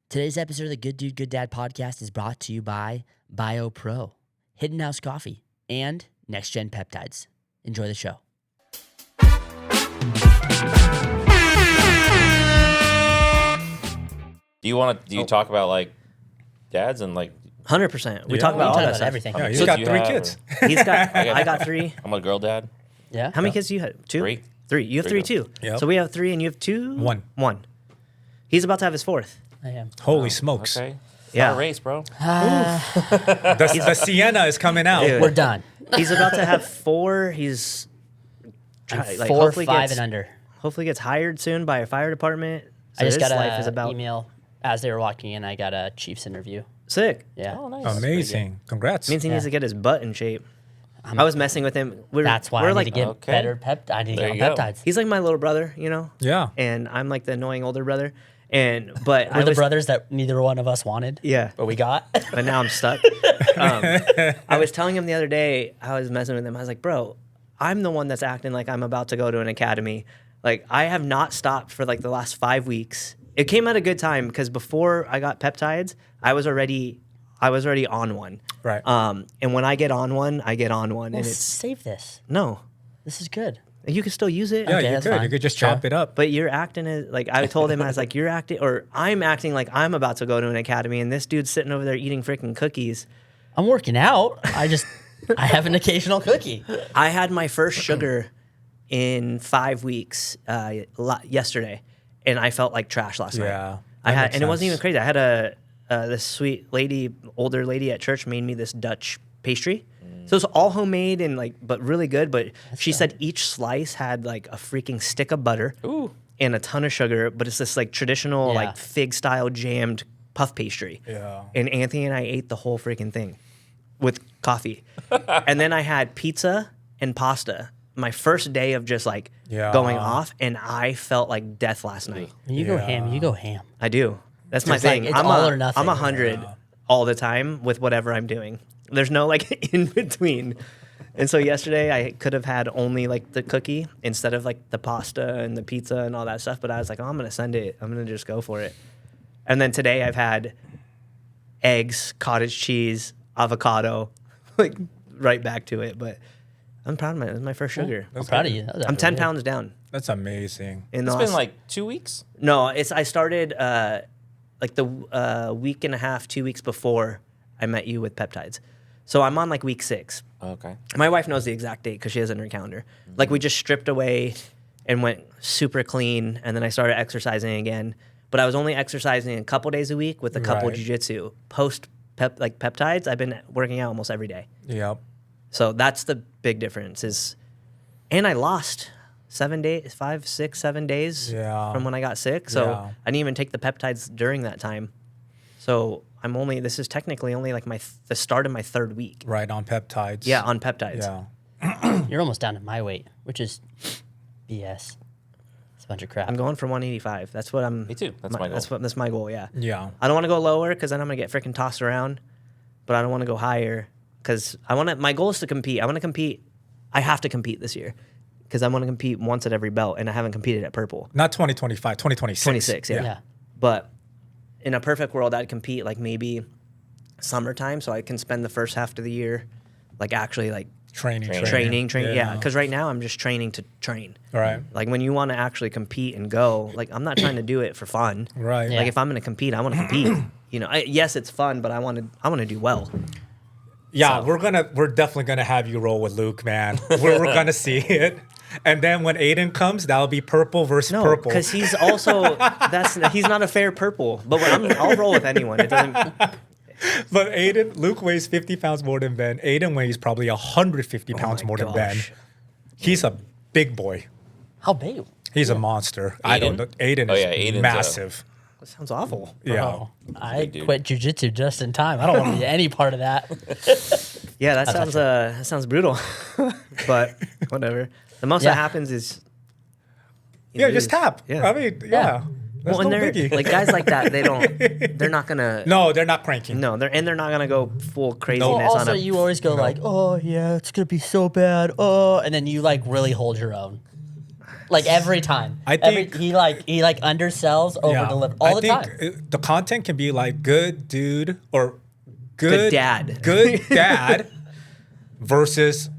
Today's episode of the Good Dude, Good Dad podcast is brought to you by BioPro, Hidden House Coffee, and Nexgen Peptides. Enjoy the show. Do you talk about like dads and like 100%. We Yeah. talk about We all talk that about stuff. everything. Yeah, he's kids got you 3 have, kids. He's got. I got 3. I'm a girl dad. Yeah? How many kids do you have? 2? 3. 3. You have 3 too. Yep. So we have 3 and you have 2? 1. 1. He's about to have his 4th. I am. Holy smokes. Okay. Yeah. Not a race, bro. The Sienna is coming out. Dude. We're done. He's about to have 4. He's like, 4, hopefully 5, gets, and under. Hopefully gets hired soon by a fire department. So I just his got life is an about email as they were walking in. I got a Chiefs interview. sick. Yeah. Oh, nice. Amazing. Congrats. Means he needs to get his butt in shape. I was messing with him. That's why we're I like need to get Okay. better I need to There get you on go. peptides. he's like my little brother, you know. Yeah. And I'm like the annoying older brother. But We're the brothers that neither one of us wanted. Yeah. But we got. But now I'm stuck. I was telling him the other day, I was messing with him. I was like, bro, I'm the one that's acting like I'm about to go to an academy. Like, I have not stopped for like the last 5 weeks. It came at a good time because before I got peptides, I was already on one. Right. And when I get on one, I get on one. Well, And it's, save this. no, This is good. you can still use it. Yeah, Okay, you that's could. fine. You could just chop it up. But you're acting as, like, I told him, I was like, you're acting, or I'm acting like I'm about to go to an academy, and this dude's sitting over there eating freaking cookies. I'm working out. I have an occasional cookie. I had my first sugar in 5 weeks yesterday, and I felt like trash last night. Yeah, I that had, makes and it wasn't sense. even crazy. I had this sweet lady, older lady at church, made me this Dutch pastry. So it's all homemade and but really good. But she said each slice had like a freaking stick of butter and a ton of sugar. But it's this like traditional Yeah. fig style jammed puff pastry. Yeah. And Anthony and I ate the whole freaking thing with coffee. And then I had pizza and pasta. My first day of just Yeah. going off, and I felt like death last night. When you go Yeah. ham, you go ham. I do. That's my It's like, thing. it's I'm all or nothing. I'm 100 all the time with whatever I'm doing. There's no in between. And so yesterday I could have had only the cookie instead of the pasta and the pizza and all that stuff. But I was like, oh, I'm gonna send it. I'm gonna just go for it. And then today I've had eggs, cottage cheese, avocado, right back to it. But I'm proud of it. It was my first sugar. I'm proud of you. That was I'm effort, 10 yeah. pounds down. That's amazing. In the It's last, been like 2 weeks. No, I started the week and a half, 2 weeks before I met you with peptides. So I'm on week 6. Okay. My wife knows the exact date because she has it in her calendar. We just stripped away and went super clean, and then I started exercising again. But I was only exercising a couple days a week with a couple Right. jujitsu. Post peptides, I've been working out almost every day. Yep. So that's the big difference and I lost 7 days, 5, 6, 7 days Yeah. from when I got sick. So Yeah. I didn't even take the peptides during that time. So this is technically only the start of my 3rd week. Right on peptides. Yeah, on peptides. Yeah. You're almost down to my weight, which is BS. It's a bunch of crap. I'm going for 185. That's what I'm. Me too. That's my goal. That's my goal. Yeah. Yeah. I don't want to go lower because then I'm gonna get freaking tossed around. But I don't want to go higher because my goal is to compete. I want to compete. I have to compete this year because I want to compete once at every belt, and I haven't competed at purple. Not 2025, 2026. 26, yeah. Yeah. But in a perfect world, I'd compete maybe summertime, so I can spend the first half of the year actually Training. training. Yeah, because right now I'm just training to train. Right. When you want to actually compete and go, I'm not trying to do it for fun. Right. Yeah. If I'm going to compete, I want to compete. Yes, it's fun, but I want to do well. Yeah, So- we're definitely gonna have you roll with Luke, man. we're gonna see it. And then when Aiden comes, that'll be purple versus No, purple. because he's also he's not a fair purple. But I'll roll with anyone. It doesn't. But Luke weighs 50 pounds more than Ben. Aiden weighs probably 150 pounds my more than Ben. gosh. He's a big boy. How big? He's a monster. I don't know. Aiden Oh, is yeah, Aiden's massive. That sounds awful. Yeah. Bro, I dude. quit jujitsu just in time. I don't want to be any part of that. Yeah, that sounds brutal. But whatever. The most Yeah. that happens is you Yeah, lose. just tap. Yeah. I mean, yeah. That's Well, and no they're biggie. guys like that. They're not gonna. No, they're not cranking. No, they're not gonna go full craziness Well, on also, a. you always go oh yeah, it's gonna be so bad. Oh, and then you really hold your own. Like every time. I think- he undersells, over deliver all the time. The content can be like good dude or good dad. Good dad versus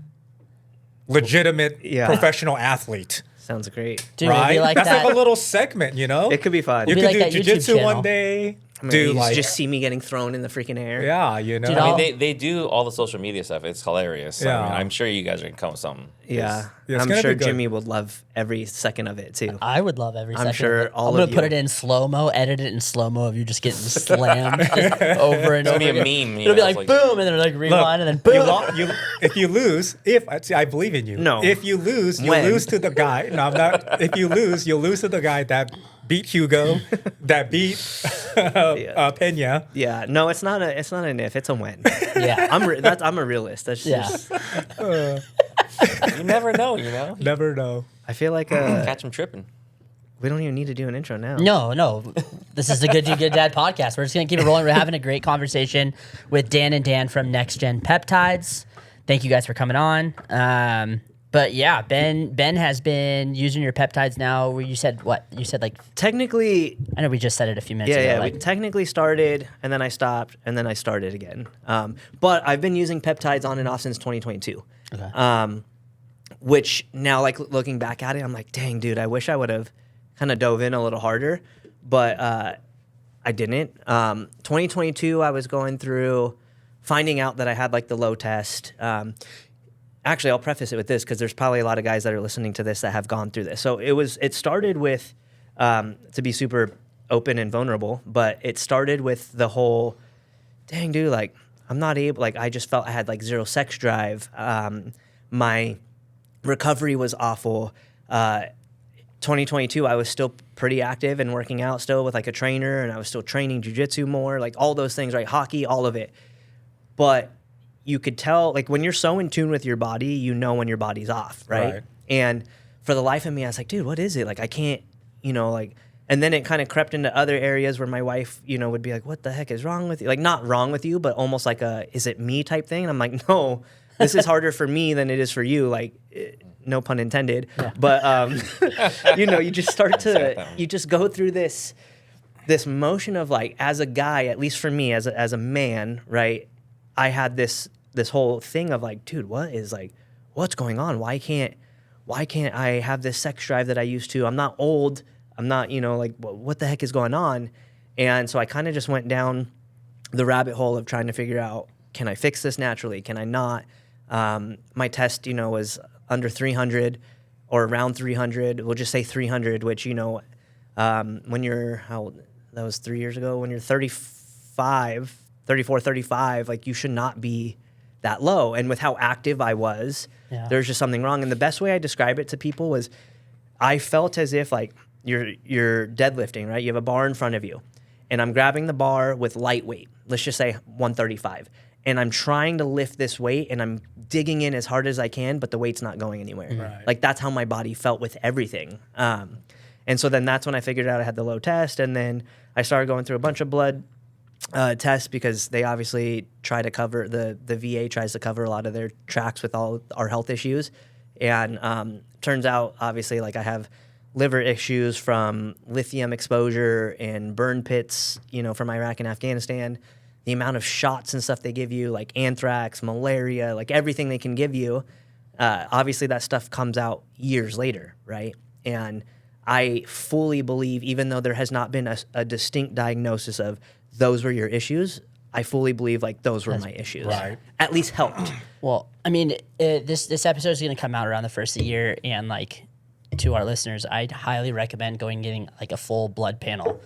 legitimate professional athlete. Sounds great. Dude, it'd Right? be like That's that. like a little segment, you know? It could be fun. You be could like do that YouTube jiu-jitsu channel. one day. I mean, Do you like just see me getting thrown in the freaking air. yeah, you know. Dude, I mean, they do all the social media stuff. It's hilarious. Yeah. I mean, I'm sure you guys are gonna come with something. Yeah. Yeah, it's I'm gonna sure be good. Jimmy would love every second of it too. I would love every I'm second. sure of it. all I'm gonna of put you- it in slow mo, edit it in slow mo of you just getting slammed just over and It's over. gonna be a again. meme. It'll be it's like boom, and then like rewind, and then boom. If you lose, I believe in you. No. If you lose, you When? lose to the guy. No, I'm not. If you lose, you'll lose to the guy that beat Hugo, that beat Pena. Yeah. No, it's not an if, it's a when. Yeah. I'm a realist. That's Yeah. just You never know. You know. Never know. I feel like Catch them tripping. we don't even need to do an intro now. No. This is the Good Dude Good Dad podcast. We're just gonna keep it rolling. We're having a great conversation with Dan and Dan from Nexgen Peptides. Thank you guys for coming on. But yeah, Ben has been using your peptides now. Where you said what? You said like Technically, I know we just said it a few minutes yeah, ago. yeah. Like, We technically started, and then I stopped, and then I started again. But I've been using peptides on and off since 2022. okay. Which now, like looking back at it, I'm like, dang, dude, I wish I would have kind of dove in a little harder, but I didn't. 2022, I was going through finding out that I had like the low test. Actually, I'll preface it with this because there's probably a lot of guys that are listening to this that have gone through this. So it started with, to be super open and vulnerable, but it started with the whole, dang, dude, like I'm not able, like I just felt I had like zero sex drive. My recovery was awful. 2022, I was still pretty active and working out still with like a trainer, and I was still training jiu-jitsu more, like all those things, right? Hockey, all of it. But you could tell, like when you're so in tune with your body, you know when your body's off, right? Right. And for the life of me, I was like, dude, what is it? Like I can't, like, and then it kind of crept into other areas where my wife, would be like, what the heck is wrong with you? Like not wrong with you, but almost like is it me type thing? And I'm like, no, this is harder for me than it is for you. Like, no pun intended. Yeah. But, you just start you just go through this motion of like, as a guy, at least for me, as a man, right? I had this whole thing of like, dude, what's going on? Why can't I have this sex drive that I used to? I'm not old. I'm not, like, what the heck is going on? And so I kind of just went down the rabbit hole of trying to figure out, can I fix this naturally? Can I not? My test, was under 300 or around 300. We'll just say 300, which, when you're, that was 3 years ago, when you're 34, 35, like you should not be that low. And with how active I was, there's just something wrong. And the best way I describe it to people was I felt as if like you're deadlifting, right? You have a bar in front of you and I'm grabbing the bar with light weight. Let's just say 135. And I'm trying to lift this weight and I'm digging in as hard as I can, but the weight's not going anywhere. Right. Like that's how my body felt with everything. And so then that's when I figured out I had the low test. And then I started going through a bunch of blood tests because they obviously try to cover, the VA tries to cover a lot of their tracks with all our health issues. And turns out, obviously, like I have liver issues from lithium exposure and burn pits, from Iraq and Afghanistan. The amount of shots and stuff they give you, like anthrax, malaria, like everything they can give you, obviously that stuff comes out years later, right? And I fully believe, even though there has not been a distinct diagnosis of those were your issues, I fully believe like those were my issues. Right. At least helped. Well, I mean, this episode is going to come out around the first of the year, and like to our listeners, I'd highly recommend going and getting like a full blood panel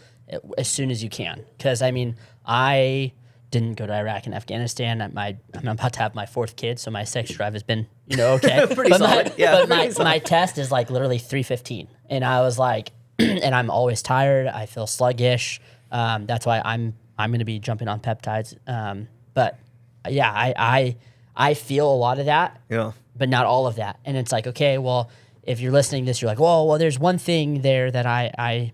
as soon as you can, because I mean, I didn't go to Iraq and Afghanistan. I'm about to have my fourth kid, so my sex drive has been okay. Pretty solid. But my test is like literally 315, and I was like, and I'm always tired. I feel sluggish. That's why I'm going to be jumping on peptides. But yeah, I feel a lot of that, but not all of that. And it's like, okay, well, if you're listening to this, you're like, well, there's one thing there that I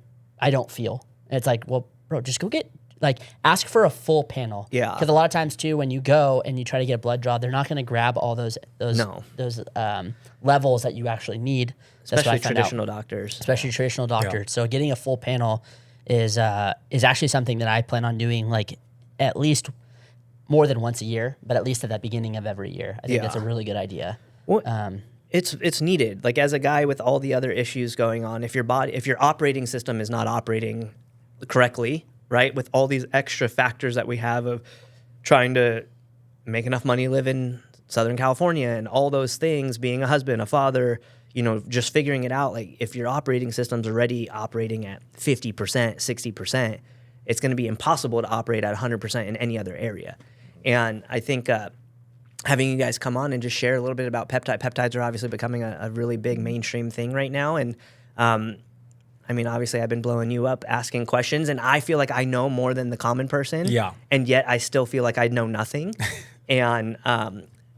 don't feel. And it's like, well, bro, just go get like ask for a full panel. Yeah. Because a lot of times too, when you go and you try to get a blood draw, they're not going to grab all those No. levels that you actually need. That's what I Especially found out. traditional doctors. Especially traditional doctors. So getting a full panel is actually something that I plan on doing like at least more than once a year, but at least at the beginning of every year. I think that's a really good idea. Well, it's needed. Like as a guy with all the other issues going on, if your operating system is not operating correctly, right, with all these extra factors that we have of trying to make enough money, live in Southern California, and all those things, being a husband, a father, just figuring it out. Like if your operating system's already operating at 50%, 60%, it's going to be impossible to operate at 100% in any other area. And I think having you guys come on and just share a little bit about peptides are obviously becoming a really big mainstream thing right now. And I mean, obviously I've been blowing you up, asking questions, and I feel like I know more than the common person. Yeah. And yet I still feel like I know nothing. And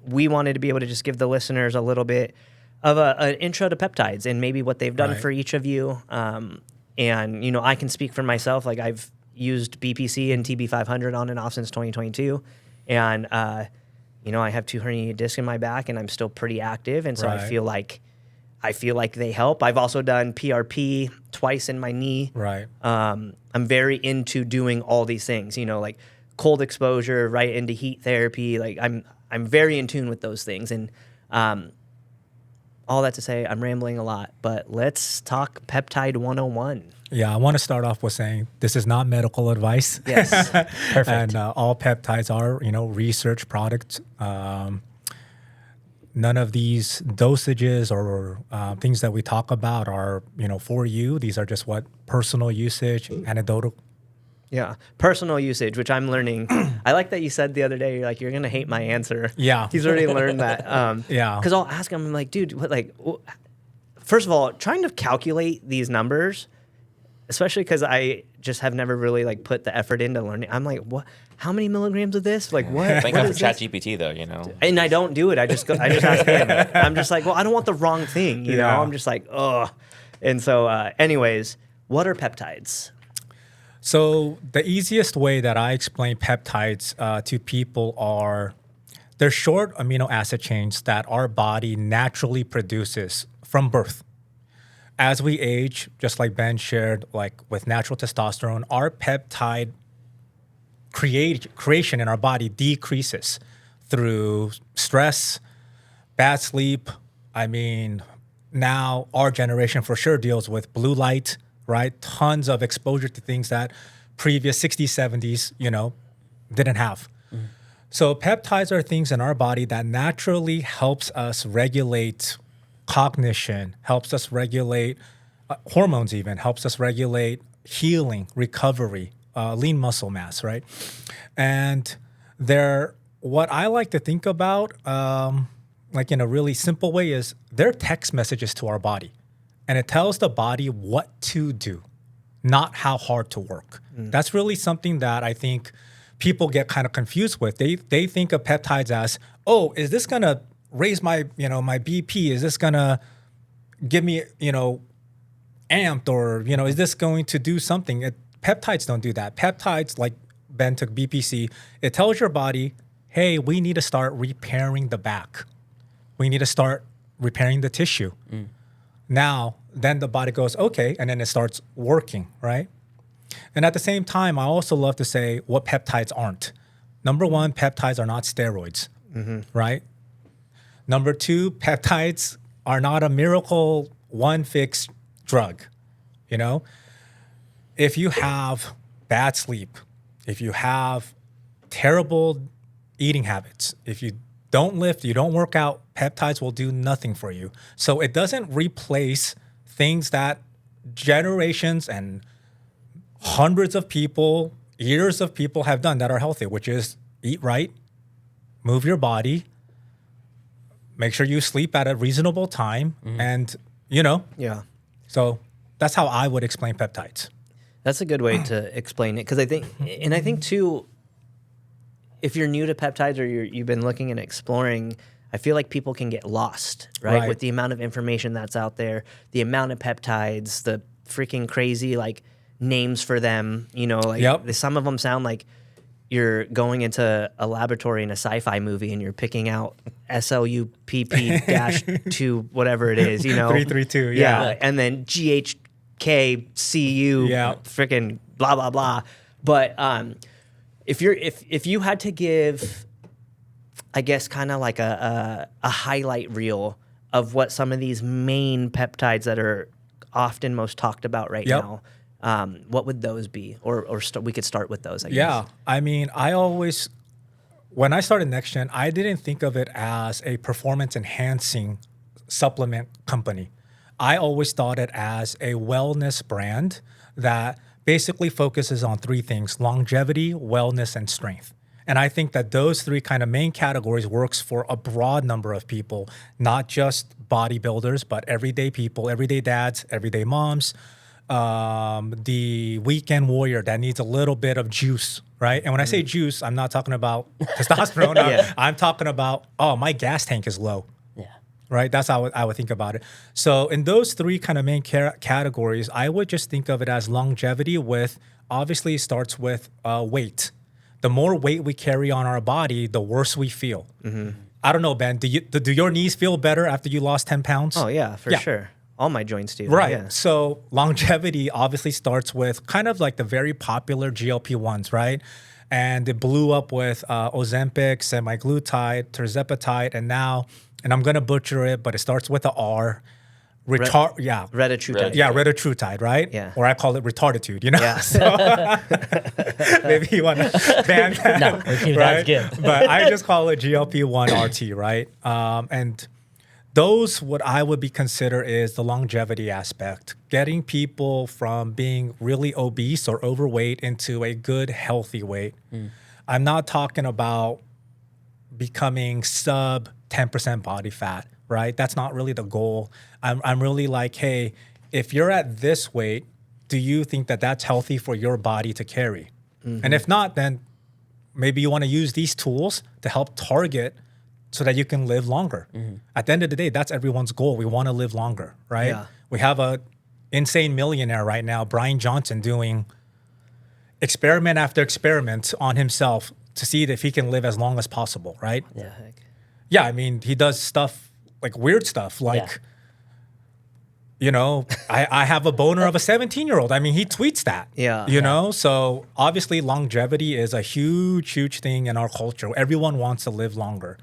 we wanted to be able to just give the listeners a little bit of an intro to peptides and maybe what they've done for each of you. And, I can speak for myself. Like I've used BPC and TB500 on and off since 2022. And, I have 2 herniated discs in my back and I'm still pretty active. And so I feel like they help. I've also done PRP twice in my knee. Right. I'm very into doing all these things, like cold exposure, right into heat therapy. Like I'm very in tune with those things. And all that to say, I'm rambling a lot, but let's talk Peptide 101. Yeah, I want to start off with saying this is not medical advice. Yes. Perfect. And all peptides are, research products. None of these dosages or things that we talk about are, for you. These are just personal usage, anecdotal. Yeah. Personal usage, which I'm learning. I like that you said the other day, you're like, you're going to hate my answer. Yeah. He's already learned that. Yeah. Because I'll ask him, I'm like, dude, first of all, trying to calculate these numbers, especially because I just have never really put the effort into learning. I'm like, what? How many milligrams of this? Like what? Thank God for ChatGPT though, And I don't do it. I just ask him. I'm just like, well, I don't want the wrong thing. You know, I'm just like, ugh. And so, anyways, what are peptides? So the easiest way that I explain peptides to people are they're short amino acid chains that our body naturally produces from birth. As we age, just like Ben shared, with natural testosterone, our peptide creation in our body decreases through stress, bad sleep. I mean, now our generation for sure deals with blue light, right? Tons of exposure to things that previous 60s, 70s, didn't have. Mm. So peptides are things in our body that naturally helps us regulate cognition, helps us regulate hormones even, helps us regulate healing, recovery, lean muscle mass, right? And what I like to think about, in a really simple way is they're text messages to our body. And it tells the body what to do, not how hard to work. Mm. That's really something that I think people get kind of confused with. They think of peptides as, oh, is this going to raise my, my BP? Is this going to give me, amped? Or, is this going to do something? Peptides don't do that. Peptides, like Ben took BPC, it tells your body, hey, we need to start repairing the back. We need to start repairing the tissue. Mm. Now, then the body goes, okay, and then it starts working, right? And at the same time, I also love to say what peptides aren't. Number one, peptides are not steroids, right? Number two, peptides are not a miracle one-fix drug, If you have bad sleep, if you have terrible eating habits, if you don't lift, you don't work out, peptides will do nothing for you. So it doesn't replace things that generations and hundreds of people, years of people have done that are healthy, which is eat right, move your body, make sure you sleep at a reasonable time, and, Yeah. So that's how I would explain peptides. That's a good way to explain it. Because I think too, if you're new to peptides or you've been looking and exploring, I feel like people can get lost, right? With the amount of information that's out there, the amount of peptides, the freaking crazy names for them. You know, like Yep. some of them sound like you're going into a laboratory in a sci-fi movie and you're picking out SLUPP-2, whatever it is, you know. 332, yeah. And then GHKCU, Yeah. freaking blah, blah, blah. But if you had to give, I guess, kind of like a highlight reel of what some of these main peptides that are often most talked about right Yep. now, what would those be? Or we could start with those, I guess. Yeah, I mean, when I started Nexgen, I didn't think of it as a performance enhancing supplement company. I always thought it as a wellness brand that basically focuses on three things: longevity, wellness, and strength. And I think that those three kind of main categories works for a broad number of people, not just bodybuilders, but everyday people, everyday dads, everyday moms, the weekend warrior that needs a little bit of juice, right? And when I say juice, I'm not talking about testosterone. I'm talking about, my gas tank is low. Yeah. Right? That's how I would think about it. So in those three kind of main categories, I would just think of it as longevity with, obviously it starts with weight. The more weight we carry on our body, the worse we feel. Mm-hmm. I don't know, Ben, do your knees feel better after you lost 10 pounds? Oh, yeah, for sure. All my joints do. Right. Yeah. So longevity obviously starts with kind of like the very popular GLP-1s, right? And it blew up with Ozempic, semaglutide, tirzepatide, and now, and I'm going to butcher it, but it starts with a R. Retatrutide. Yeah, retatrutide, right? Yeah. Or I call it retarditude, you know? Yeah. So maybe you want to ban that. No, that's good. But I just call it GLP-1 RT, right? And those, what I would be consider is the longevity aspect, getting people from being really obese or overweight into a good, healthy weight. I'm not talking about becoming sub 10% body fat, right? That's not really the goal. I'm really like, hey, if you're at this weight, do you think that that's healthy for your body to carry? And if not, then maybe you want to use these tools to help target so that you can live longer. At the end of the day, that's everyone's goal. We want to live longer, right? Yeah. We have a insane millionaire right now, Brian Johnson, doing experiment after experiment on himself to see if he can live as long as possible, right? Yeah. Yeah, I mean, he does stuff, like weird stuff, like, you know, I have a boner of a 17-year-old. I mean, he tweets that, you know? So obviously longevity is a huge, huge thing in our culture. Everyone wants to live longer.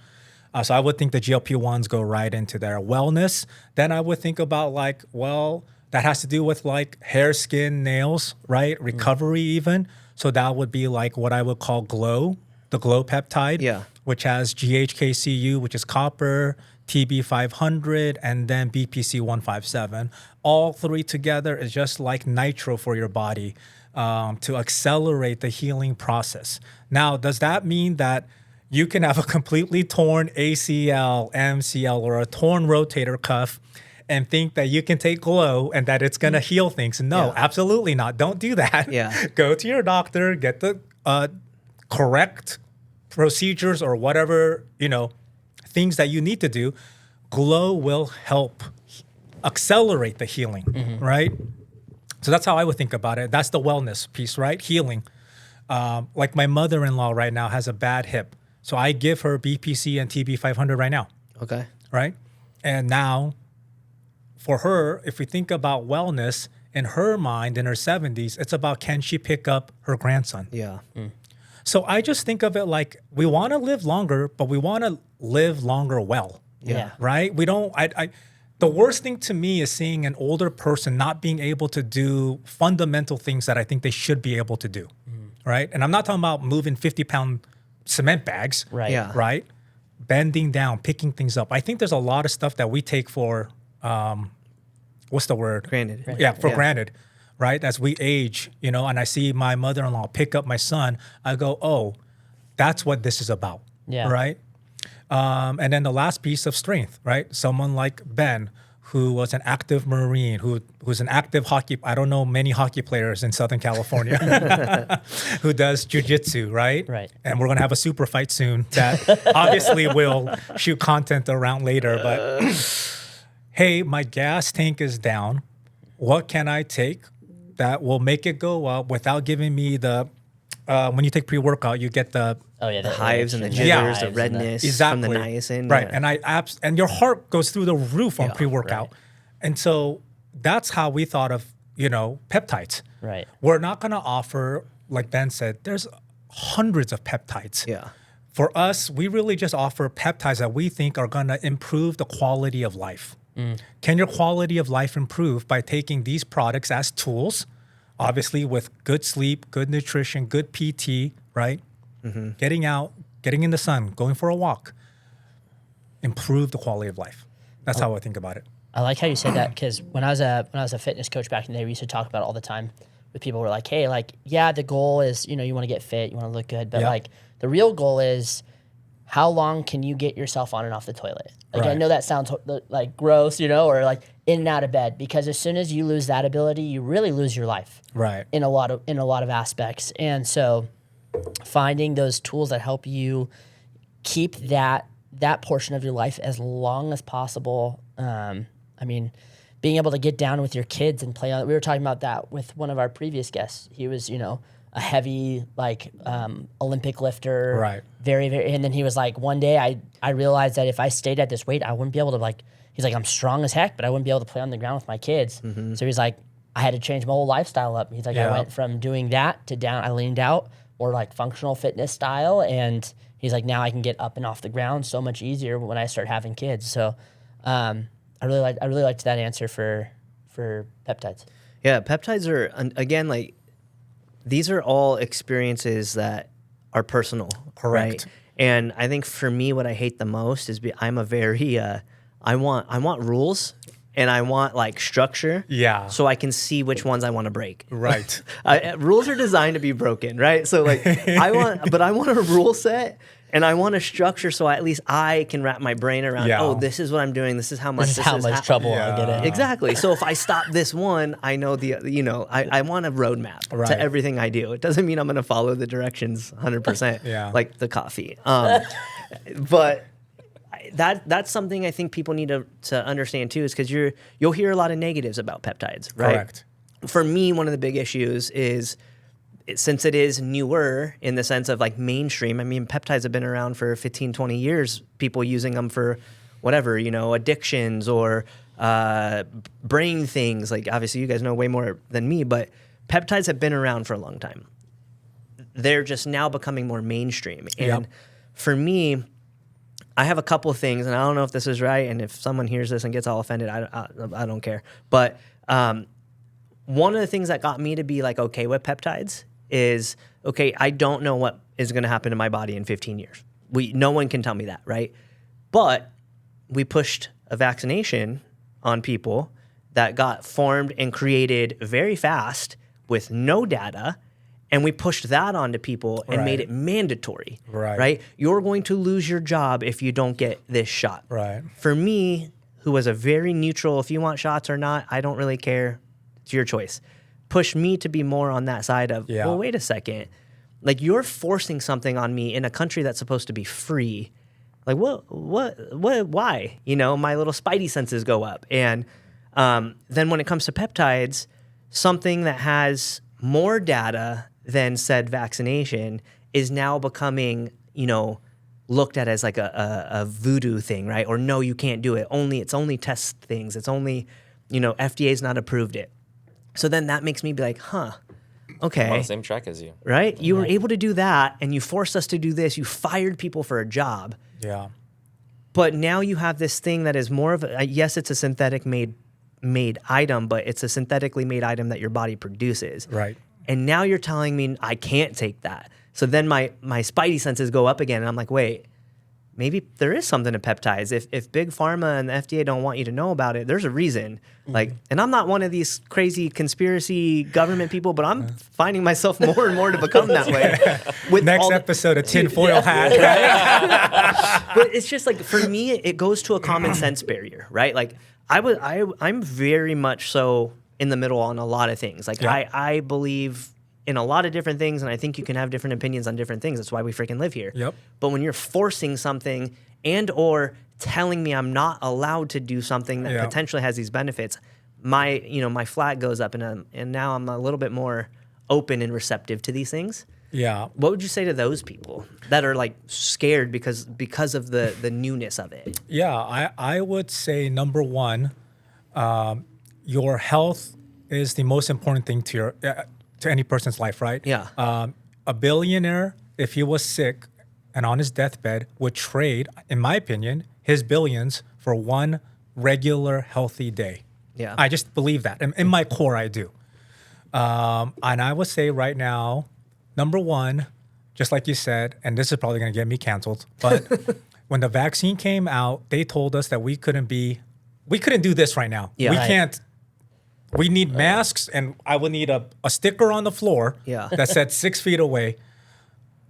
So I would think the GLP-1s go right into their wellness. Then I would think about like, well, that has to do with like hair, skin, nails, right? Recovery even. So that would be like what I would call GLOW, the GLOW peptide, which has GHKCU, which is copper, TB500, and then BPC157. All three together is just like nitro for your body to accelerate the healing process. Now, does that mean that you can have a completely torn ACL, MCL, or a torn rotator cuff and think that you can take GLOW and that it's going to heal things? No, absolutely not. Don't do that. Go to your doctor, get the correct procedures or whatever, you know, things that you need to do. GLOW will help accelerate the healing, right? So that's how I would think about it. That's the wellness piece, right? Healing. Like my mother-in-law right now has a bad hip. So I give her BPC and TB500 right now. Okay. Right? And now for her, if we think about wellness, in her mind, in her 70s, it's about can she pick up her grandson? Yeah. So I just think of it like we want to live longer, but we want to live longer well. Yeah. Right? We don't, the worst thing to me is seeing an older person not being able to do fundamental things that I think they should be able to do. Right? And I'm not talking about moving 50-pound cement bags. Right. Yeah. Right? Bending down, picking things up. I think there's a lot of stuff that we take for, what's the word? Granted. Yeah, for granted. Right? As we age, you know, and I see my mother-in-law pick up my son, I go, oh, that's what this is about. Yeah. Right? And then the last piece of strength, right? Someone like Ben, who was an active Marine, who's an active hockey, I don't know many hockey players in Southern California, who does jujitsu, right? Right. And we're going to have a super fight soon that obviously will shoot content around later. But hey, my gas tank is down. What can I take? that will make it go up without giving me the, when you take pre-workout, you get the the hives and the jitters, Yeah. the hives and redness exactly from the niacin. right, Yeah. and your heart goes through the roof on pre-workout, and so that's how we thought of peptides. Right. We're not going to offer, like Ben said, there's hundreds of peptides. Yeah. For us, we really just offer peptides that we think are going to improve the quality of life. Can your quality of life improve by taking these products as tools, obviously with good sleep, good nutrition, good PT, right? Getting out, getting in the sun, going for a walk, improve the quality of life. That's how I think about it. I like how you said that, because when I was a fitness coach back in the day, we used to talk about it all the time with people. Who were like, hey, like, yeah, the goal is, you want to get fit, you want to look good, but like the real goal is how long can you get yourself on and off the toilet? Like, I Right. know that sounds like gross, or like in and out of bed, because as soon as you lose that ability, you really lose your life. Right. In a lot of aspects. And so finding those tools that help you keep that portion of your life as long as possible. I mean, being able to get down with your kids and play on it. We were talking about that with one of our previous guests. He was, a heavy, like, Olympic lifter. Right. Very, very. And then he was like, one day I realized that if I stayed at this weight, I wouldn't be able to, like, he's like, I'm strong as heck, but I wouldn't be able to play on the ground with my kids. So he's like, I had to change my whole lifestyle up. He's like, I went from doing that to down, I leaned out, or like functional fitness style. And he's like, now I can get up and off the ground so much easier when I start having kids. So I really liked that answer for peptides. Yeah, peptides are, again, like, these are all experiences that are personal. Correct. Right? And I think for me, what I hate the most is I'm a very, I want rules and I want like structure. Yeah. So I can see which ones I want to break. Right. Rules are designed to be broken, right? So like I want a rule set and I want a structure so at least I can wrap my brain around, Yeah. oh, this is what I'm doing. This is how much This is how much trouble I get in. Exactly. So if I stop this one, I know I want a roadmap Right. to everything I do. It doesn't mean I'm going to follow the directions 100%, Yeah. like the coffee. But that's something I think people need to understand too, is because you'll hear a lot of negatives about peptides, right? Correct. For me, one of the big issues is, since it is newer in the sense of like mainstream, I mean, peptides have been around for 15, 20 years, people using them for whatever, addictions or brain things. Like, obviously, you guys know way more than me, but peptides have been around for a long time. They're just now becoming more mainstream. And for me, I have a couple of things, and I don't know if this is right, and if someone hears this and gets all offended, I don't care. But one of the things that got me to be like okay with peptides is, okay, I don't know what is going to happen to my body in 15 years. No one can tell me that, right? But we pushed a vaccination on people that got formed and created very fast with no data, and we pushed that onto people and made it mandatory, right? You're going to lose your job if you don't get this shot. Right. For me, who was a very neutral, if you want shots or not, I don't really care. It's your choice. Push me to be more on that side of, well, wait a second. Like, you're forcing something on me in a country that's supposed to be free. Like, why? My little spidey senses go up. And then when it comes to peptides, something that has more data than said vaccination is now becoming, looked at as like a voodoo thing, right? Or no, you can't do it. It's only test things. It's only, FDA's not approved it. So then that makes me be like, okay. I'm on the same track as you. Right? You were able to do that, and you forced us to do this. You fired people for a job. Yeah. But now you have this thing that is more of yes, it's a synthetic made item, but it's a synthetically made item that your body produces. Right. And now you're telling me I can't take that. So then my spidey senses go up again, and I'm like, wait, maybe there is something to peptides. If Big Pharma and the FDA don't want you to know about it, there's a reason. Like, and I'm not one of these crazy conspiracy government people, but I'm finding myself more and more to become that way. With Next episode, a tinfoil hat. Right? But it's just like, for me, it goes to a common sense barrier, right? Like, I'm very much so in the middle on a lot of things. Like, I believe in a lot of different things, and I think you can have different opinions on different things. That's why we freaking live here. Yep. But when you're forcing something and or telling me I'm not allowed to do something that potentially has these benefits, my flag goes up, and now I'm a little bit more open and receptive to these things. Yeah. What would you say to those people that are like scared because of the newness of it? Yeah, I would say number one, your health is the most important thing to any person's life, right? Yeah. A billionaire, if he was sick and on his deathbed, would trade, in my opinion, his billions for one regular healthy day. Yeah. I just believe that. In my core, I do. And I would say right now, number one, just like you said, and this is probably going to get me canceled, but when the vaccine came out, they told us that we couldn't do this right now. Yeah. We Right. can't. We need masks, and I would need a sticker on the floor Yeah. that said 6 feet away.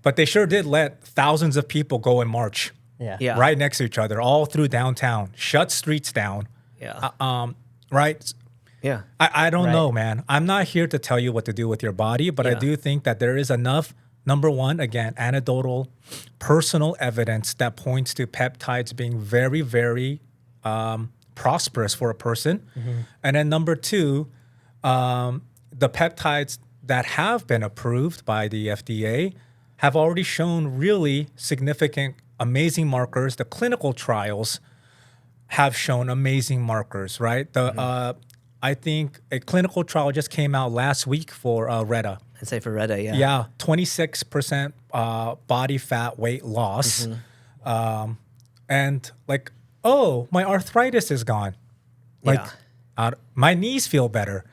But they sure did let thousands of people go in March, Yeah. right next to each other, all through downtown, shut streets down, Yeah. right? Yeah. I don't Right. know, man. I'm not here to tell you what to do with your body, but I Yeah. do think that there is enough, number one, again, anecdotal, personal evidence that points to peptides being very, very prosperous for a person. And then number two, the peptides that have been approved by the FDA have already shown really significant, amazing markers. The clinical trials have shown amazing markers, right? I think a clinical trial just came out last week for Retta. I'd say for Retta, yeah. Yeah, 26% body fat weight loss. And like, oh, my arthritis is gone. Like, my knees feel better.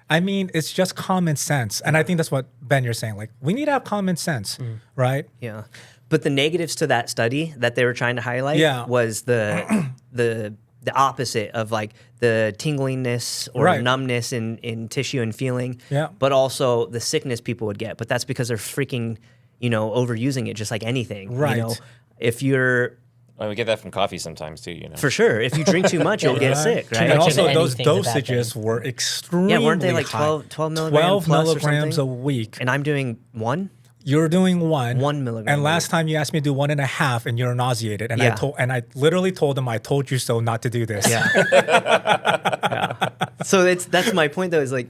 I mean, it's just common sense. And I think that's what, Ben, you're saying. Like, we need to have common sense, right? Yeah. But the negatives to that study that they were trying to highlight was the opposite of like the tinglingness or Right. numbness in tissue and feeling, Yeah. but also the sickness people would get. But that's because they're freaking, overusing it just like anything. Right. If you're, Well, we get that from coffee sometimes too. for sure, if you drink too much, you'll get sick, Too right? And much also, of those anything's a bad dosages thing. were extremely Yeah, weren't they like high. 12 milligrams 12 plus or milligrams a something? week. And I'm doing 1? You're doing 1 milligram and a last time you asked me to do 1.5, and you're nauseated. And Yeah. I literally told them, I told you so not to do this. Yeah. So that's my point though, is like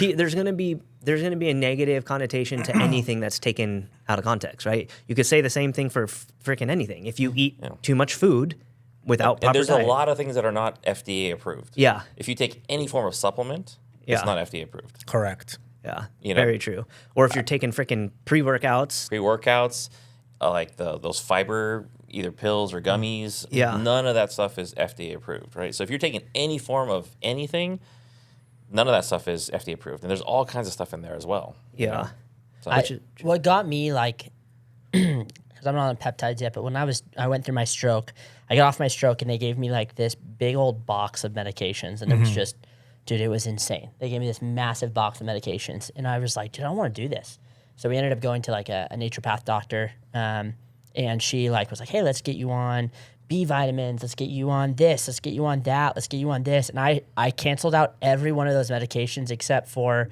there's gonna be a negative connotation to anything that's taken out of context, right? You could say the same thing for freaking anything. If you eat too much food without And proper there's diet. a lot of things that are not FDA approved. Yeah. If you take any form of supplement, Yeah. it's not FDA approved. Correct. Yeah, You know. very true. Or if you're taking freaking pre-workouts, Pre-workouts, like those fiber, either pills or gummies, Yeah. none of that stuff is FDA approved, right? So if you're taking any form of anything, none of that stuff is FDA approved. And there's all kinds of stuff in there as well. yeah. So What got me like, because I'm not on peptides yet, but when I went through my stroke, I got off my stroke and they gave me like this big old box of medications, and it was just, dude, it was insane. They gave me this massive box of medications, and I was like, dude, I don't want to do this. So we ended up going to like a naturopath doctor, and she like was like, hey, let's get you on B vitamins, let's get you on this, let's get you on that, let's get you on this, and I canceled out every one of those medications except for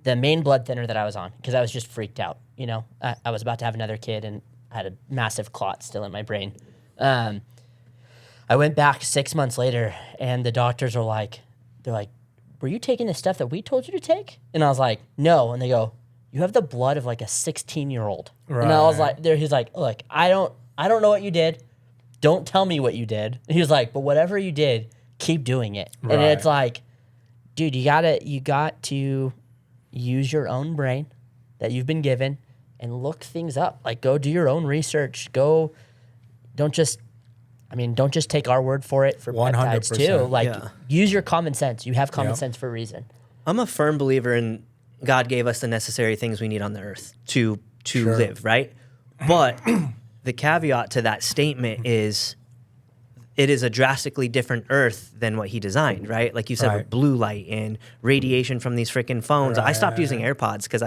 the main blood thinner that I was on, because I was just freaked out. I was about to have another kid, and I had a massive clot still in my brain. I went back 6 months later, and the doctors are like, they're like, were you taking the stuff that we told you to take? And I was like, no. And they go, you have the blood of like a 16-year-old. And I was like, he's like, look, I don't know what you did. Don't tell me what you did. And he was like, but whatever you did, keep doing it. And it's like, dude, you got to use your own brain that you've been given and look things up. Like, go do your own research. Don't just take our word for it for peptides too. 100%. Like, Yeah. use your common sense. You have common Yep. sense for a reason. I'm a firm believer in God gave us the necessary things we need on the earth to live, right? But the caveat to that statement is it is a drastically different earth than what he designed, right? Like you said, with blue light and radiation from these freaking phones. I stopped using AirPods because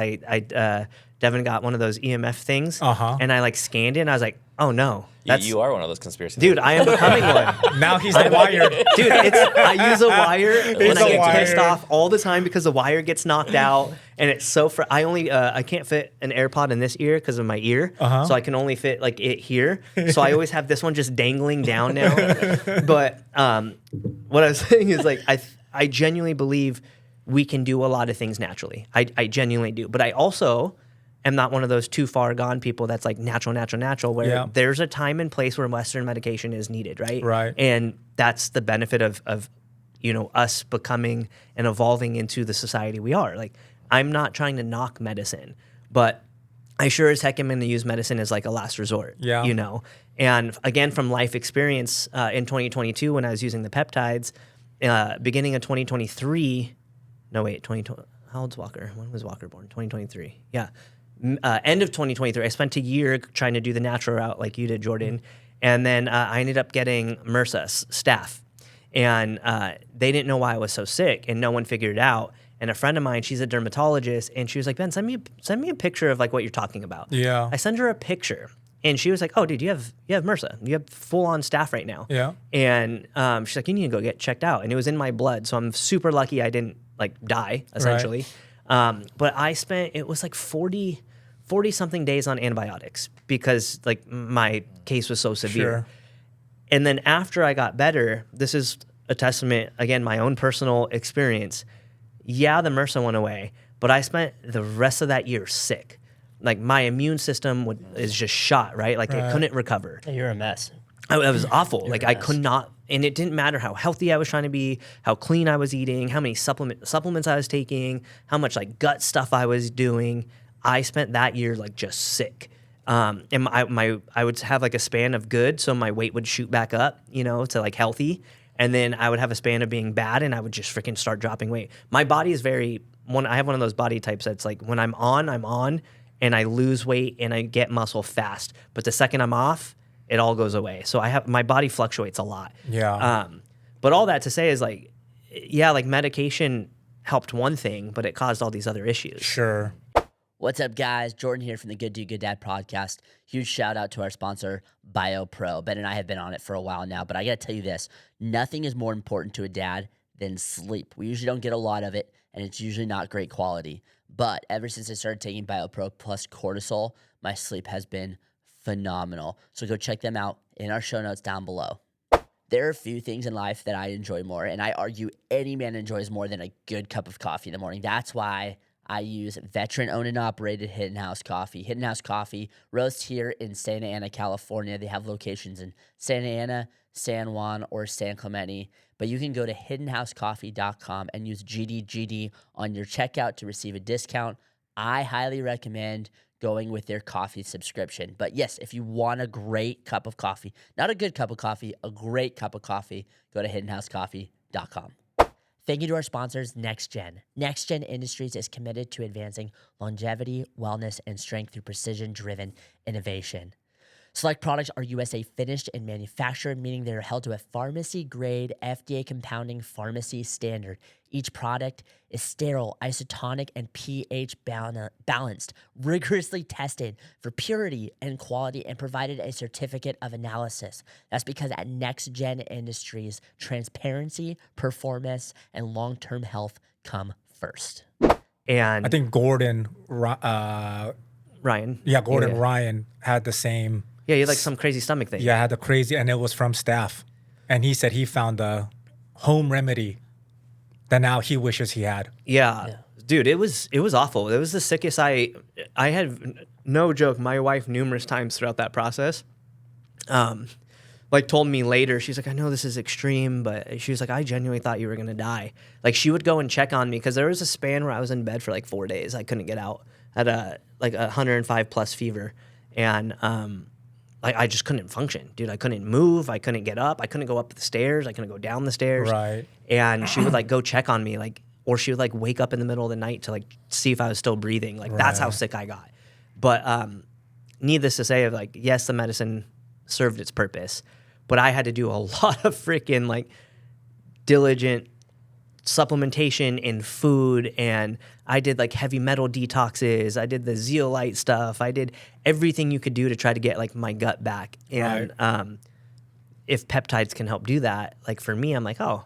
Devin got one of those EMF things, and I like scanned it, and I was like, oh no. you are one of those conspiracy Dude, theories. I am becoming one. Now he's the wired. Dude, I use a wire and I a get pissed wire. off all the time because the wire gets knocked out, and it's so I can't fit an AirPod in this ear because of my ear, so I can only fit like it here. So I always have this one just dangling down now. But what I was saying is like I genuinely believe we can do a lot of things naturally. I genuinely do. But I also am not one of those too far gone people that's like natural, where there's a time and place where Western medication is needed, right? Right. And that's the benefit of us becoming and evolving into the society we are. Like, I'm not trying to knock medicine, but I sure as heck am going to use medicine as like a last resort, And again, from life experience in 2022, when I was using the peptides, beginning of 2023, no, wait, 2020, how old's Walker? When was Walker born? 2023. Yeah. End of 2023. I spent a year trying to do the natural route like you did, Jordan. And then I ended up getting MRSA, staph. And they didn't know why I was so sick, and no one figured it out. And a friend of mine, she's a dermatologist, and she was like, Ben, send me a picture of like what you're talking about. Yeah. I send her a picture, and she was like, oh, dude, you have MRSA. You have full-on staph right now. Yeah. And she's like, you need to go get checked out. And it was in my blood, so I'm super lucky I didn't like die, essentially. Right. But it was like 40-something days on antibiotics because like my case was so severe. Sure. And then after I got better, this is a testament, again, my own personal experience. Yeah, the MRSA went away, but I spent the rest of that year sick. Like, my immune system is just shot, right? Like, it couldn't recover. You're a mess. It was awful. Like, I could not, and it didn't matter how healthy I was trying to be, how clean I was eating, how many supplements I was taking, how much like gut stuff I was doing. I spent that year like just sick. And I would have like a span of good, so my weight would shoot back up, to like healthy. And then I would have a span of being bad, and I would just freaking start dropping weight. My body is I have one of those body types that's like, when I'm on, and I lose weight and I get muscle fast. But the second I'm off, it all goes away. So my body fluctuates a lot. Yeah. But all that to say is like, yeah, like medication helped one thing, but it caused all these other issues. Sure. What's up, guys? Jordan here from the Good Dude, Good Dad podcast. Huge shout out to our sponsor, BioPro. Ben and I have been on it for a while now, but I got to tell you this. Nothing is more important to a dad than sleep. We usually don't get a lot of it, and it's usually not great quality. But ever since I started taking BioPro plus cortisol, my sleep has been phenomenal. So go check them out in our show notes down below. There are a few things in life that I enjoy more, and I argue any man enjoys more than a good cup of coffee in the morning. That's why I use veteran-owned and operated Hidden House Coffee. Hidden House Coffee roasts here in Santa Ana, California. They have locations in Santa Ana, San Juan, or San Clemente. But you can go to hiddenhousecoffee.com and use GDGD on your checkout to receive a discount. I highly recommend going with their coffee subscription. But yes, if you want a great cup of coffee, not a good cup of coffee, a great cup of coffee, go to hiddenhousecoffee.com. Thank you to our sponsors, Nexgen. Nexgen Industries is committed to advancing longevity, wellness, and strength through precision-driven innovation. Select products are USA finished and manufactured, meaning they are held to a pharmacy-grade, FDA compounding pharmacy standard. Each product is sterile, isotonic, and pH balanced, rigorously tested for purity and quality, and provided a certificate of analysis. That's because at Nexgen Industries, transparency, performance, and long-term health come first. And I think Gordon Ryan. Yeah, Gordon Ryan had the same. Yeah, he had like some crazy stomach thing. Yeah, had the crazy, and it was from staph. And he said he found a home remedy that now he wishes he had. Yeah. Dude, it was awful. It was the sickest I had, no joke, my wife numerous times throughout that process, like told me later, she's like, I know this is extreme, but she was like, I genuinely thought you were going to die. Like, she would go and check on me because there was a span where I was in bed for like 4 days. I couldn't get out. I had like 105 plus fever. And, I just couldn't function, dude. I couldn't move. I couldn't get up. I couldn't go up the stairs. I couldn't go down the stairs. Right. And she would like go check on me, like, or she would like wake up in the middle of the night to like see if I was still breathing. Like, that's how sick I got. But needless to say, like, yes, the medicine served its purpose, but I had to do a lot of freaking like diligent supplementation in food, and I did like heavy metal detoxes. I did the zeolite stuff. I did everything you could do to try to get like my gut back. And if peptides can help do that, like for me, I'm like, oh,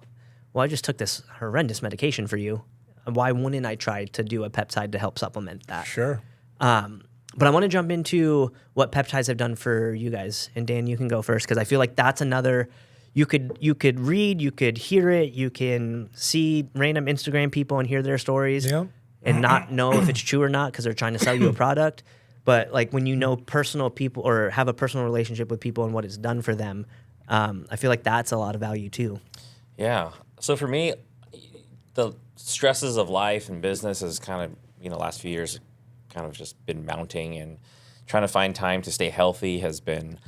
well, I just took this horrendous medication for you. Why wouldn't I try to do a peptide to help supplement that? Sure. But I want to jump into what peptides have done for you guys. And Dan, you can go first because I feel like that's another, you could read, you could hear it, you can see random Instagram people and hear their stories Yeah. and not know if it's true or not because they're trying to sell you a product. But like when you know personal people or have a personal relationship with people and what it's done for them, I feel like that's a lot of value too. Yeah. So for me, the stresses of life and business has kind of, last few years kind of just been mounting, and trying to find time to stay healthy has been,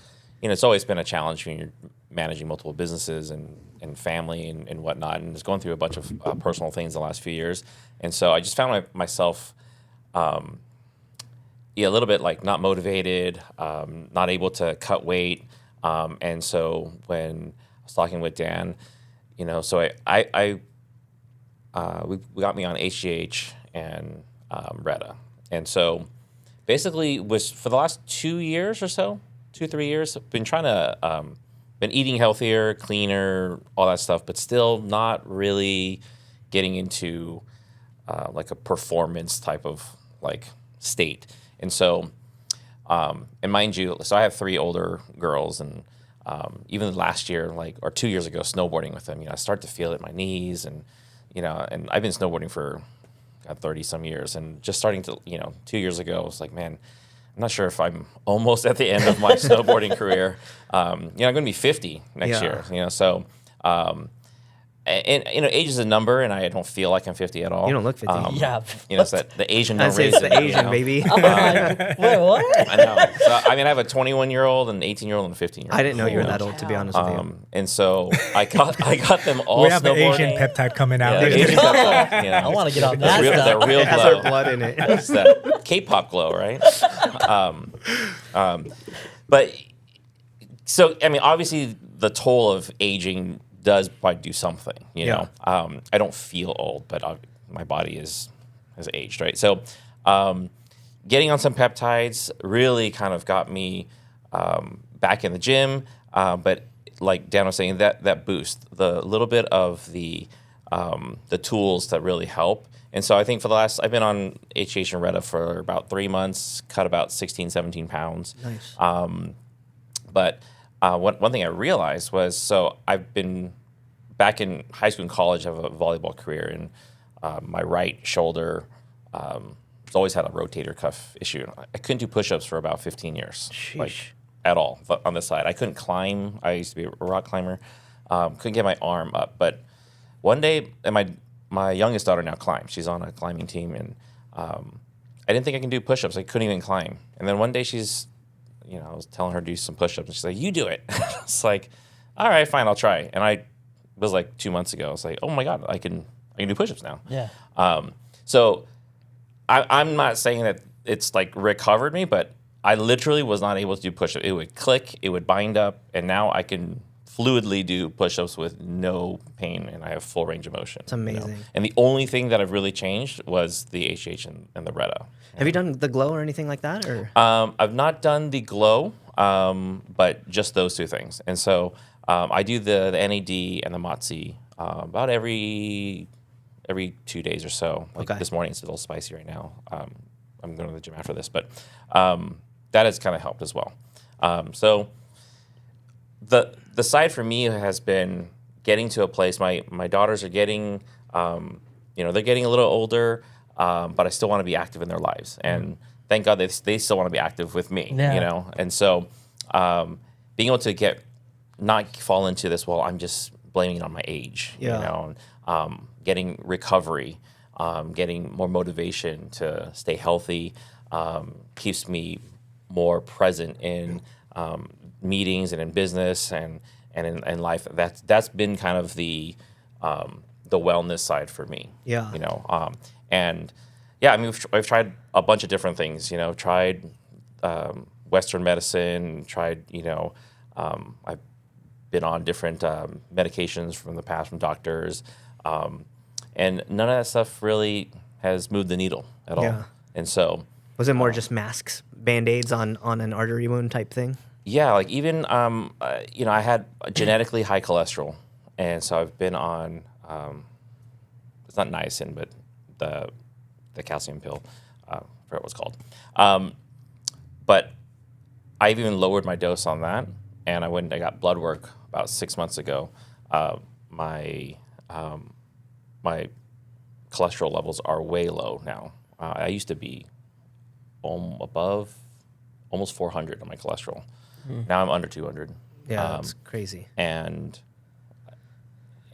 it's always been a challenge when you're managing multiple businesses and family and whatnot, and just going through a bunch of personal things the last few years. And so I just found myself a little bit like not motivated, not able to cut weight. And so when I was talking with Dan, so we got me on HGH and Retta. And so basically was for the last 2 years or so, 2-3 years, been trying to, been eating healthier, cleaner, all that stuff, but still not really getting into like a performance type of like state. And so, and mind you, so I have 3 older girls, and even last year, or 2 years ago, snowboarding with them, I start to feel it in my knees, and and I've been snowboarding for 30 some years, and just starting to, 2 years ago, I was like, man, I'm not sure if I'm almost at the end of my snowboarding career. I'm going to be 50 next year, so, and age is a number, and I don't feel like I'm 50 at all. You don't look 50. Yeah. It's that the Asian don't I'd say raise it's it, the Asian, baby. Wait, what? I know. So I mean, I have a 21-year-old, an 18-year-old, and a 15-year-old. I didn't know you were that old, to be honest with you. And so I got them all. We have an snowboarding. Asian peptide coming out. Yeah, Asian peptide, I want to get on that That stuff. real It has glow. our blood in it. It's that K-pop glow, right? But so I mean, obviously, the toll of aging does probably do something. You know, I don't feel old, but my body has aged, right? So, getting on some peptides really kind of got me back in the gym. But like Dan was saying, that boost, the little bit of the tools that really help. And so I think I've been on HH and Retta for about 3 months, cut about 16, 17 pounds. Nice. But one thing I realized was, so I've been back in high school and college, I have a volleyball career, and my right shoulder has always had a rotator cuff issue. I couldn't do push-ups for about 15 years, like at all on this side. I couldn't climb. I used to be a rock climber. Couldn't get my arm up. But one day, and my youngest daughter now climbs. She's on a climbing team, and I didn't think I can do push-ups. I couldn't even climb. And then one day I was telling her to do some push-ups, and she's like, "You do it." It's like, all right, fine, I'll try. And it was like 2 months ago. I was like, oh my God, I can do push-ups now. Yeah. So I'm not saying that it's like recovered me, but I literally was not able to do push-ups. It would click, it would bind up, and now I can fluidly do push-ups with no pain, and I have full range of motion. It's amazing. And the only thing that I've really changed was the HH and the Retta. Have you done the glow or anything like that? Or I've not done the glow, but just those 2 things. And so I do the NAD and the MOTS about every 2 days or so. Like this morning, it's a little spicy right now. I'm going to the gym after this, but that has kind of helped as well. So the side for me has been getting to a place. My daughters are getting, they're getting a little older, but I still want to be active in their lives. And thank God they still want to be active with me, And so being able to not fall into this, well, I'm just blaming it on my age, getting recovery, getting more motivation to stay healthy, keeps me more present in meetings and in business and in life. That's been kind of the wellness side for me. Yeah. And yeah, I mean, I've tried a bunch of different things. Tried Western medicine. Tried I've been on different medications from the past from doctors, and none of that stuff really has moved the needle at all. And so, was it more just masks, Band-Aids on an artery wound type thing? Yeah, like even I had genetically high cholesterol, and so I've been on it's not niacin, but the calcium pill, I forgot what it's called. But I've even lowered my dose on that, and I went and I got blood work about 6 months ago. My my cholesterol levels are way low now. I used to be above almost 400 on my cholesterol. Now I'm under 200. Yeah, that's crazy. And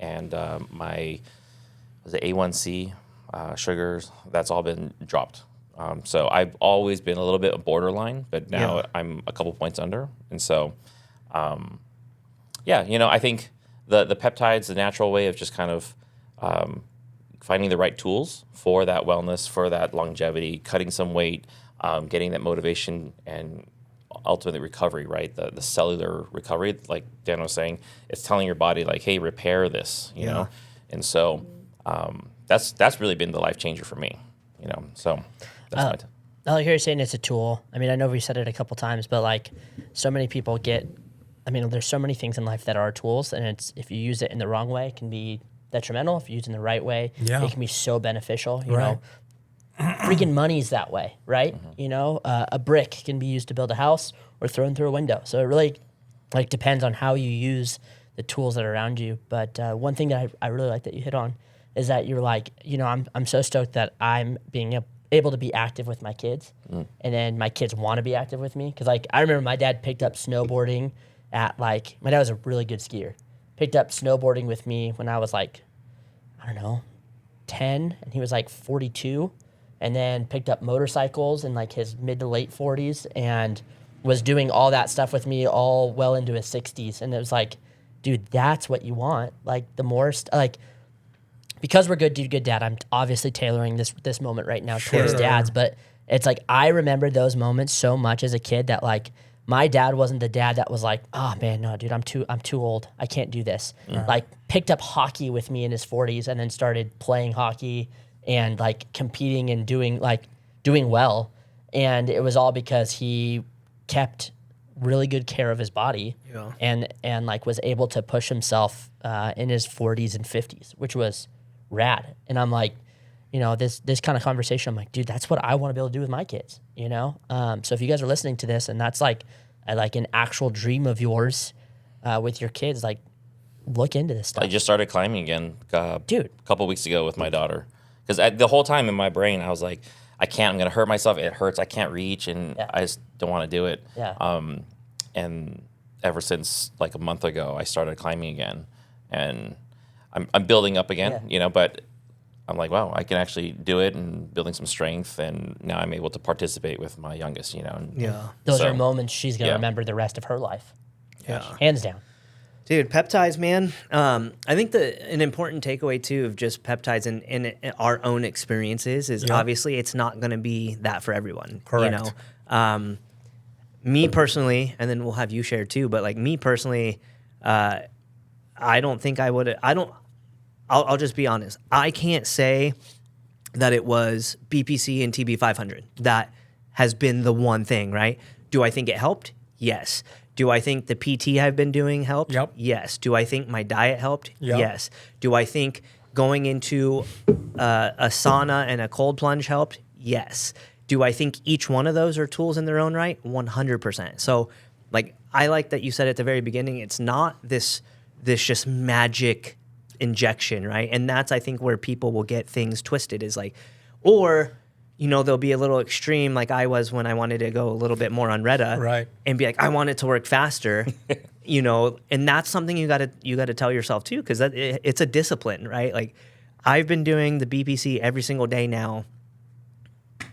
my was it A1C sugars, that's all been dropped. So I've always been a little bit borderline, but now I'm a couple points under. And so, I think the peptides, the natural way of just kind of finding the right tools for that wellness, for that longevity, cutting some weight, getting that motivation and ultimately recovery, right? The cellular recovery, like Dan was saying, it's telling your body like, hey, repair this, you know? And so that's really been the life changer for me, so that's I like you're saying it's a tool. I mean, I know we said it a couple times, but like so many people there's so many things in life that are tools, and it's if you use it in the wrong way, it can be detrimental. If you use it in the right way, it can be so beneficial. You know, freaking money's that way, right? A brick can be used to build a house or thrown through a window. So it really depends on how you use the tools that are around you. But one thing that I really like that you hit on is that you're like, I'm so stoked that I'm being able to be active with my kids, and then my kids want to be active with me. Because I remember my dad picked up snowboarding at my dad was a really good skier. Picked up snowboarding with me when I was 10, and he was 42. And then picked up motorcycles in his mid to late 40s and was doing all that stuff with me all well into his 60s. And it was dude, that's what you want. The more, because we're good dude, good dad, I'm obviously tailoring this moment right now towards dads. But it's I remember those moments so much as a kid that my dad wasn't the dad that was oh man, no, dude, I'm too old. I can't do this. Picked up hockey with me in his 40s and then started playing hockey and competing and doing well. And it was all because he kept really good care of his body and was able to push himself in his 40s and 50s, which was rad. And I'm this kind of conversation, I'm dude, that's what I want to be able to do with my kids, So if you guys are listening to this and that's an actual dream of yours with your kids, look into this stuff. I just started climbing again, dude, a couple weeks ago with my daughter. Because the whole time in my brain, I was like, I can't. I'm going to hurt myself. It hurts. I can't reach, and I just don't want to do it. Yeah. And ever since a month ago, I started climbing again, and I'm building up again. But I'm wow, I can actually do it, and building some strength, and now I'm able to participate with my youngest. Those are moments she's going to remember the rest of her life. Yeah. Hands down. Dude, peptides, man. I think an important takeaway too of just peptides and our own experiences is obviously it's not going to be that for everyone. Correct. Me personally, and then we'll have you share too. But me personally, I don't think I would. I'll just be honest. I can't say that it was BPC and TB 500 that has been the one thing. Right? Do I think it helped? Yes. Do I think the PT I've been doing helped? Yep. Yes. Do I think my diet helped? Yep. Yes. Do I think going into a sauna and a cold plunge helped? Yes. Do I think each one of those are tools in their own right? 100%. So, I like that you said at the very beginning, it's not this just magic injection, right? And that's, I think, where people will get things twisted is they'll be a little extreme like I was when I wanted to go a little bit more on Retta. Right. And be I want it to work faster, and that's something you got to tell yourself too, because it's a discipline, right? I've been doing the BPC every single day now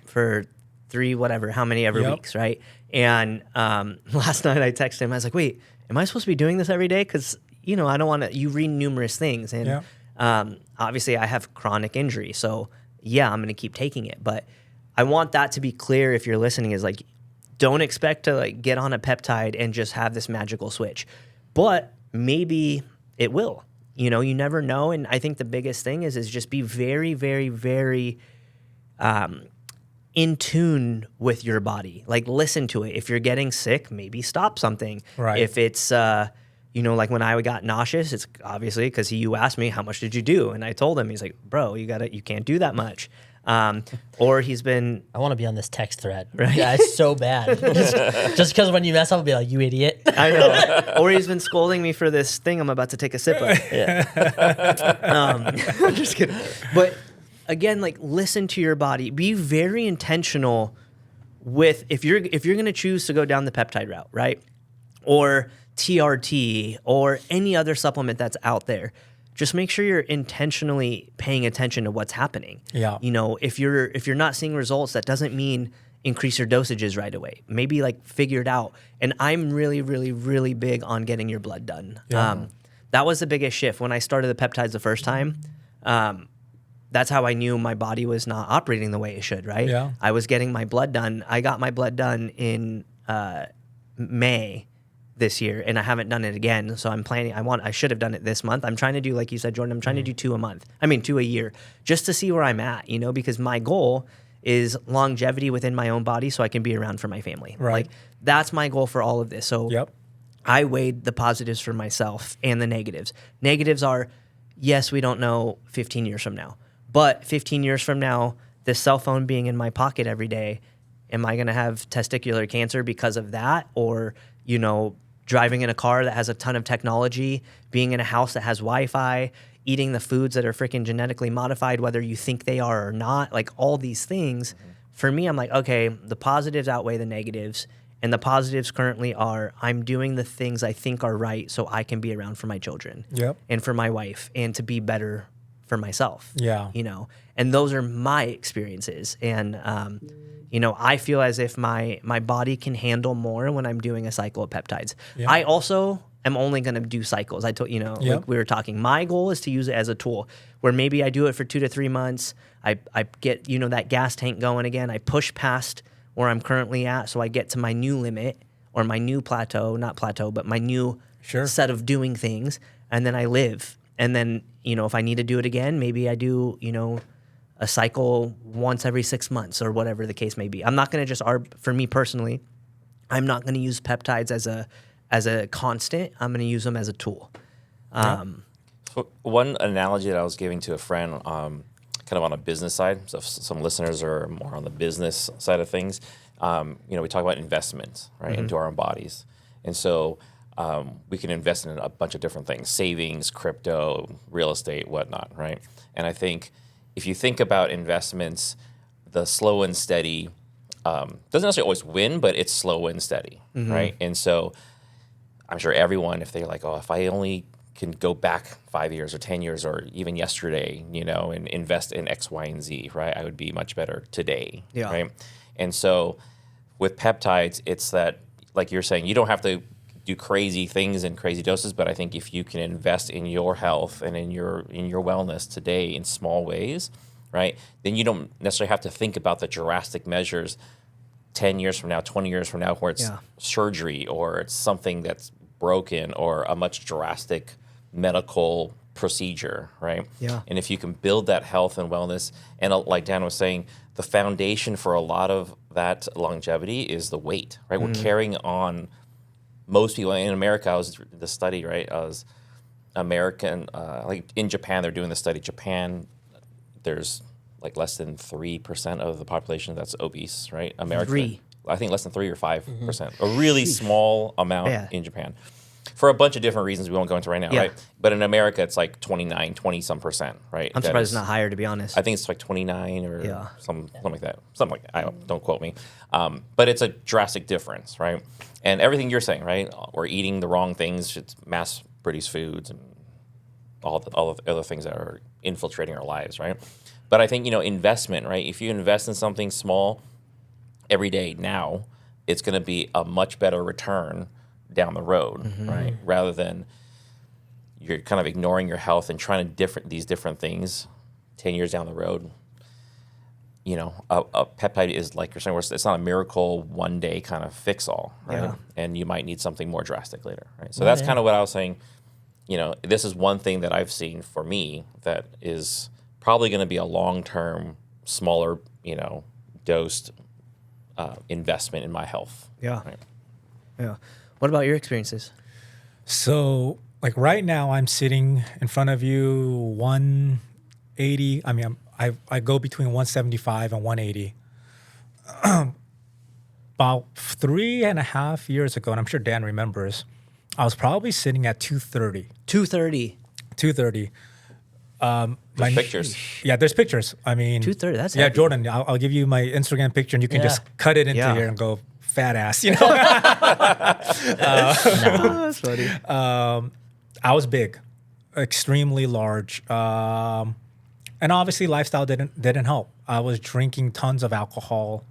for how many weeks, right? And last night I texted him, I was wait, am I supposed to be doing this every day? Because, I don't want to, you read numerous things. And obviously I have chronic injury, so yeah, I'm going to keep taking it. But I want that to be clear if you're listening is don't expect to get on a peptide and just have this magical switch. But maybe it will. You never know. And I think the biggest thing is just be very, very, very in tune with your body. Listen to it. If you're getting sick, maybe stop something. Right. If it's when I got nauseous, it's obviously because you asked me how much did you do, and I told him, he's bro, you can't do that much. Or he's been I want to be on this text thread. Right? Yeah, it's so bad. Just because when you mess up, I'll be like, you idiot. I know. Or he's been scolding me for this thing I'm about to take a sip of. I'm just kidding. But again, like, listen to your body. Be very intentional with if you're going to choose to go down the peptide route, right? Or TRT or any other supplement that's out there. Just make sure you're intentionally paying attention to what's happening. Yeah. You know, if you're not seeing results, that doesn't mean increase your dosages right away. Maybe like figure it out. And I'm really, really, really big on getting your blood done. Yeah. That was the biggest shift when I started the peptides the first time. That's how I knew my body was not operating the way it should, right? Yeah. I was getting my blood done. I got my blood done in May this year, and I haven't done it again. So I'm planning. I should have done it this month. I'm trying to do, like you said, Jordan. I'm trying to do 2 a year, just to see where I'm at. You know, because my goal is longevity within my own body, so I can be around for my family. Right. Like that's my goal for all of this. So Yep. I weighed the positives for myself and the negatives. Negatives are, yes, we don't know 15 years from now, but 15 years from now, this cell phone being in my pocket every day, am I going to have testicular cancer because of that? Or, you know, driving in a car that has a ton of technology, being in a house that has Wi-Fi, eating the foods that are freaking genetically modified, whether you think they are or not, like all these things. For me, I'm like, okay, the positives outweigh the negatives. And the positives currently are I'm doing the things I think are right so I can be around for my children Yep. and for my wife and to be better for myself. Yeah. You know, and those are my experiences. And, you know, I feel as if my body can handle more when I'm doing a cycle of peptides. Yeah. I also am only going to do cycles. I told, you know, Yep. like we were talking, my goal is to use it as a tool where maybe I do it for 2 to 3 months. I get, you know, that gas tank going again. I push past where I'm currently at. So I get to my new limit or my new plateau, not plateau, but my new Sure. set of doing things. And then I live. And then, you know, if I need to do it again, maybe I do, you know, a cycle once every 6 months or whatever the case may be. I'm not going to just, for me personally, I'm not going to use peptides as a constant. I'm going to use them as a tool. So one analogy that I was giving to a friend, kind of on a business side, so if some listeners are more on the business side of things, you know, we talk about investments, right, into our own bodies. And so we can invest in a bunch of different things, savings, crypto, real estate, whatnot, right? And I think if you think about investments, the slow and steady doesn't necessarily always win, but it's slow and steady, right? And so I'm sure everyone, if they're like, oh, if I only can go back 5 years or 10 years or even yesterday, you know, and invest in X, Y, and Z, right? I would be much better today, Yeah. right? And so with peptides, it's that, like you're saying, you don't have to do crazy things in crazy doses, but I think if you can invest in your health and in your wellness today in small ways, right, then you don't necessarily have to think about the drastic measures 10 years from now, 20 years from now, where it's surgery or it's something that's broken or a much drastic medical procedure, right? Yeah. And if you can build that health and wellness, and like Dan was saying, the foundation for a lot of that longevity is the weight, right? We're carrying on. Most people in America, I was the study, right? I was American, like in Japan, they're doing the study. Japan, there's like less than 3% of the population that's obese, right? America, 3. I think less than 3 or 5%. A really small amount in Japan. For a bunch of different reasons we won't go into right now, right? But in America, it's like 29, 20-some percent, right? I'm surprised it's not higher, to be honest. I think it's like 29 or something like that. Something like that. Don't quote me. But it's a drastic difference, right? And everything you're saying, right? We're eating the wrong things. It's mass-produced foods and all the other things that are infiltrating our lives, right? But I think, you know, investment, right? If you invest in something small every day now, it's going to be a much better return down the road, right? Rather than you're kind of ignoring your health and trying these different things 10 years down the road. You know, a peptide is, like you're saying, it's not a miracle one day kind of fix all, right? Yeah. And you might need something more drastic later, right? So that's kind of what I was saying. You know, this is one thing that I've seen for me that is probably going to be a long-term, smaller, you know, dosed investment in my health. Yeah. Right? Yeah. What about your experiences? So, like right now, I'm sitting in front of you, 180. I mean, I go between 175 and 180. About 3.5 years ago, and I'm sure Dan remembers, I was probably sitting at 230. 230. 230. There's pictures. Yeah, there's pictures. I mean, 230, that's yeah, heavy. Jordan. I'll give you my Instagram picture, and you can just cut it into Yeah. here and go fat ass. You know, That's funny. I was big, extremely large, and obviously lifestyle didn't help. I was drinking tons of alcohol,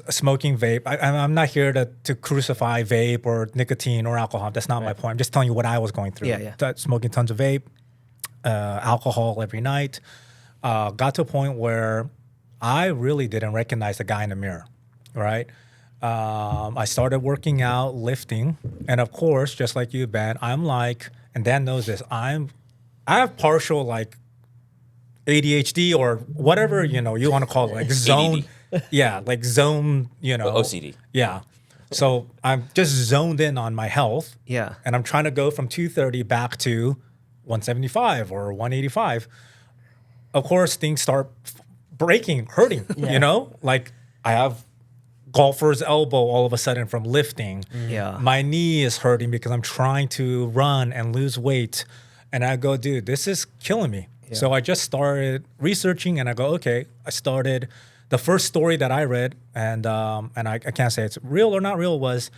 smoking vape. I'm not here to crucify vape or nicotine or alcohol. That's not my point. I'm just telling you what I was going through. Yeah. Smoking tons of vape, alcohol every night. Got to a point where I really didn't recognize the guy in the mirror, right? I started working out, lifting, and of course, just like you, Ben, I'm like, and Dan knows this, I have partial like ADHD or whatever, you want to call it, like zone. Yeah, like zone, OCD. Yeah. So I'm just zoned in on my health. Yeah. And I'm trying to go from 230 back to 175 or 185. Of course, things start breaking, hurting, Like I have golfer's elbow all of a sudden from lifting. Yeah. My knee is hurting because I'm trying to run and lose weight. And I go, dude, this is killing me. Yeah. So I just started researching and I go, okay, the first story that I read, and I can't say it's real or not real, was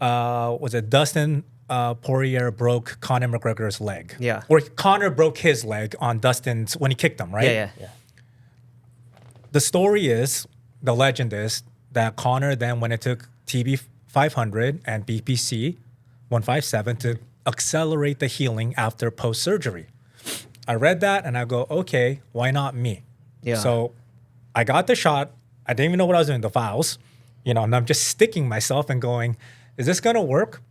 it Dustin Poirier broke Conor McGregor's leg. Yeah. Or Conor broke his leg on Dustin's when he kicked him, right? Yeah. The story is, the legend is, that Conor then went and took TB 500 and BPC 157 to accelerate the healing after post-surgery. I read that and I go, okay, why not me? Yeah. So I got the shot. I didn't even know what I was doing, the files, and I'm just sticking myself and going, is this going to work?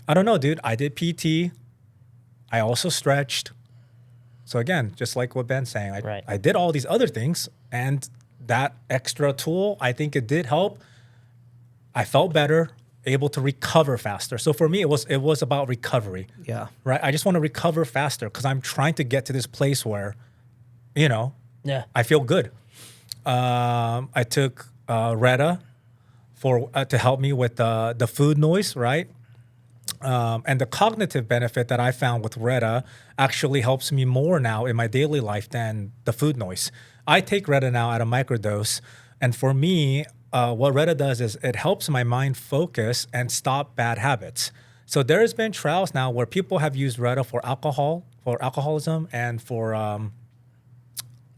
I don't know, dude. I did PT. I also stretched. So again, just like what Ben's saying, I did all these other things, and that extra tool, I think it did help. I felt better, able to recover faster. So for me, it was about recovery. Yeah. Right? I just want to recover faster because I'm trying to get to this place where, I feel good. I took Retta to help me with the food noise, right? And the cognitive benefit that I found with Retta actually helps me more now in my daily life than the food noise. I take Retta now at a microdose, and for me, what Retta does is it helps my mind focus and stop bad habits. So there has been trials now where people have used Retta for alcoholism, and for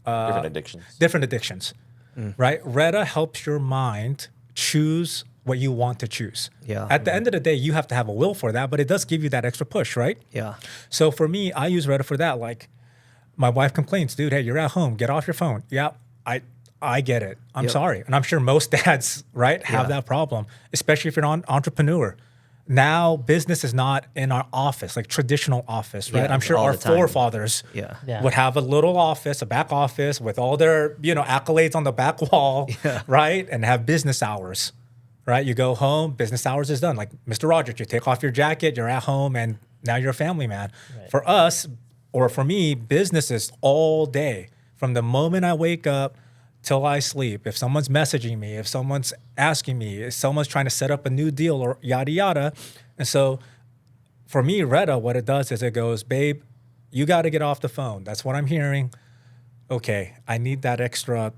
different addictions, right? Retta helps your mind choose what you want to choose. Yeah. At the end of the day, you have to have a will for that, but it does give you that extra push, right? Yeah. So for me, I use Retta for that. Like, my wife complains, dude, hey, you're at home, get off your phone. Yeah, I get it. I'm sorry. And I'm sure most dads, right, have that problem, especially if you're an entrepreneur. Now, business is not in our office, like traditional office, right? Yeah, I'm sure all our the time. forefathers Yeah. would have a little office, a back office with all their, accolades on the back wall, right? And have business hours, right? You go home, business hours is done. Like Mr. Rogers, you take off your jacket, you're at home, and now you're a family man. Right. For us, or for me, business is all day. From the moment I wake up till I sleep. If someone's messaging me, if someone's asking me, if someone's trying to set up a new deal or yada, yada. And so for me, Retta, what it does is it goes, babe, you got to get off the phone. That's what I'm hearing. Okay, I need that extra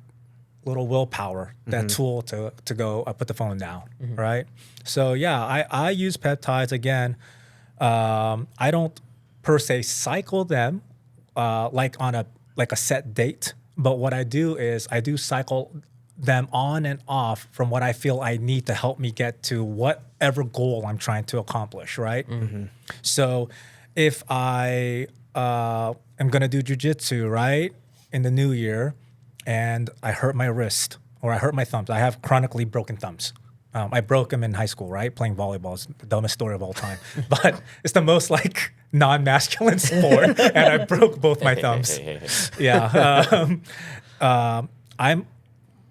little willpower, that tool to go put the phone down, right? So yeah, I use peptides again. I don't per se cycle them like on a set date. But what I do is I do cycle them on and off from what I feel I need to help me get to whatever goal I'm trying to accomplish, right? So if I am going to do jujitsu, right, in the new year, and I hurt my wrist or I hurt my thumbs, I have chronically broken thumbs. I broke them in high school, right? Playing volleyball is the dumbest story of all time. But it's the most non-masculine sport, and I broke both my thumbs. Yeah. I'm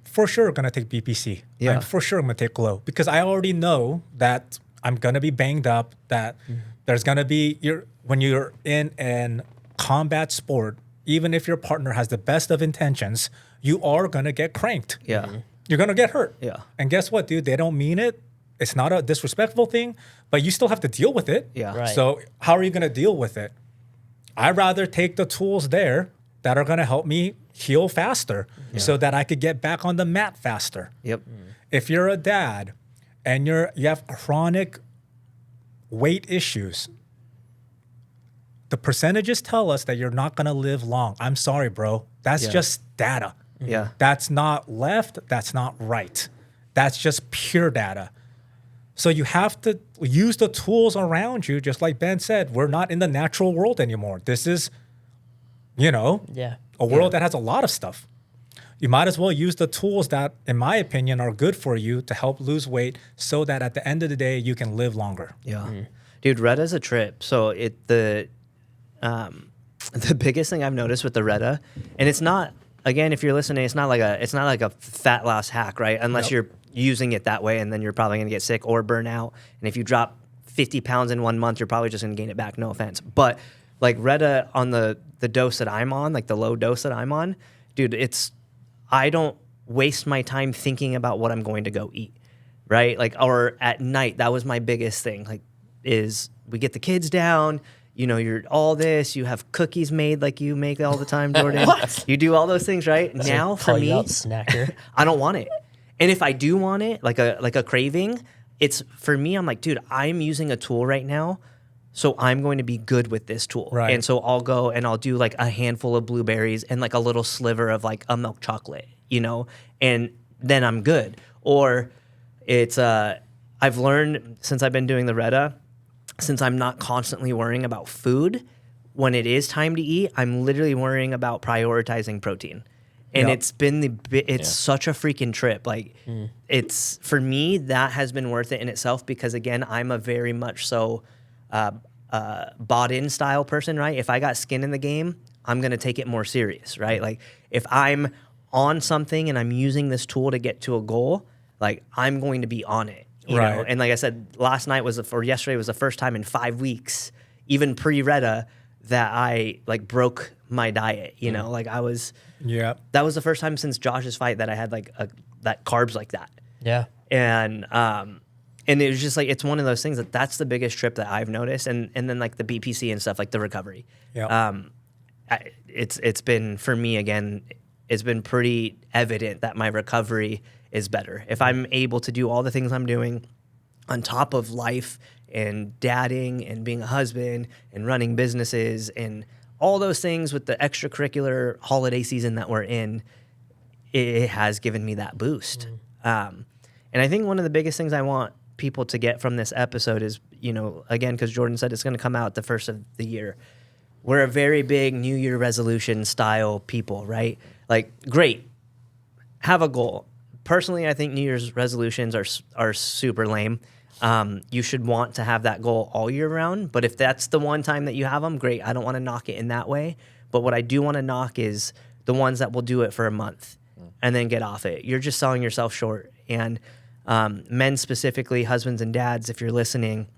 for sure going to take BPC. Yeah. I'm for sure going to take Glow because I already know that I'm going to be banged up, that there's going to be, when you're in an combat sport, even if your partner has the best of intentions, you are gonna get cranked. Yeah. You're gonna get hurt. Yeah. And guess what, dude? They don't mean it. It's not a disrespectful thing, but you still have to deal with it. Yeah. Right. So how are you gonna deal with it? I'd rather take the tools there that are gonna help me heal faster so that I could get back on the mat faster. Yep. If you're a dad and you have chronic weight issues, the percentages tell us that you're not going to live long. I'm sorry, bro. That's Yeah. just data. Yeah. That's not left. That's not right. That's just pure data. So you have to use the tools around you. Just like Ben said, we're not in the natural world anymore. This is, Yeah. a world that has a lot of stuff. You might as well use the tools that, in my opinion, are good for you to help lose weight so that at the end of the day, you can live longer. Yeah. Dude, Retta's a trip. So the biggest thing I've noticed with the Retta, and it's not, again, if you're listening, it's not like a fat loss hack, right? Unless you're using it that way, and then you're probably gonna get sick or burn out. And if you drop 50 pounds in 1 month, you're probably just gonna gain it back, no offense. But like Retta on the dose that I'm on, like the low dose that I'm on, dude, I don't waste my time thinking about what I'm going to go eat, right? Like, or at night, that was my biggest thing. Like, is we get the kids down, you're all this, you have cookies made like you make all the time, Jordan. What? You do all those things, right? Now for Call you me, out, snacker. I don't want it. And if I do want it, like a craving, it's for me, I'm like, dude, I'm using a tool right now. So I'm going to be good with this tool. Right. And so I'll go and I'll do like a handful of blueberries and like a little sliver of like a milk chocolate, and then I'm good. Or it's, I've learned since I've been doing the Retta, since I'm not constantly worrying about food, when it is time to eat, I'm literally worrying about prioritizing protein. And Yep. it's been such a freaking trip. Like it's, for me, that has been worth it in itself because again, I'm a very much so, bought in style person, right? If I got skin in the game, I'm going to take it more serious, right? Like if I'm on something and I'm using this tool to get to a goal, like I'm going to be on it, you know? Right. And like I said, yesterday was the first time in 5 weeks, even pre-Retta, that I like broke my diet, like that was the first time since Josh's fight that I had like that carbs like that. Yeah. And it was just like, it's one of those things that's the biggest trip that I've noticed. And then like the BPC and stuff, like the recovery. Yeah. It's been, for me, again, it's been pretty evident that my recovery is better. If I'm able to do all the things I'm doing on top of life and dadding and being a husband and running businesses and all those things with the extracurricular holiday season that we're in, it has given me that boost. And I think one of the biggest things I want people to get from this episode is, again, because Jordan said it's going to come out the first of the year. We're a very big New Year resolution style people, right? Like, great, have a goal. Personally, I think New Year's resolutions are super lame. You should want to have that goal all year round. But if that's the one time that you have them, great. I don't want to knock it in that way. But what I do want to knock is the ones that will do it for a month and then get off it. You're just selling yourself short. And men specifically, husbands and dads, if you're listening,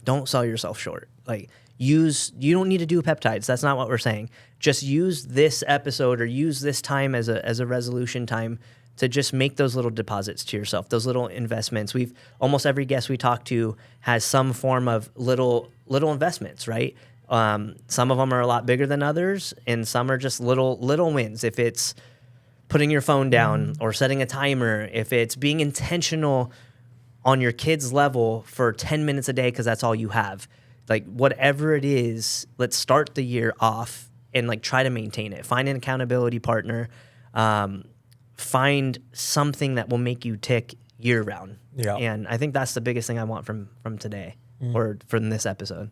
don't sell yourself short. Like, you don't need to do peptides. That's not what we're saying. Just use this episode or use this time as a resolution time to just make those little deposits to yourself, those little investments. Almost every guest we talk to has some form of little investments, right? Some of them are a lot bigger than others, and some are just little wins. If it's putting your phone down or setting a timer, if it's being intentional on your kid's level for 10 minutes a day because that's all you have. Like, whatever it is, let's start the year off and like try to maintain it. Find an accountability partner. Find something that will make you tick year round. Yeah. And I think that's the biggest thing I want from today or from this episode.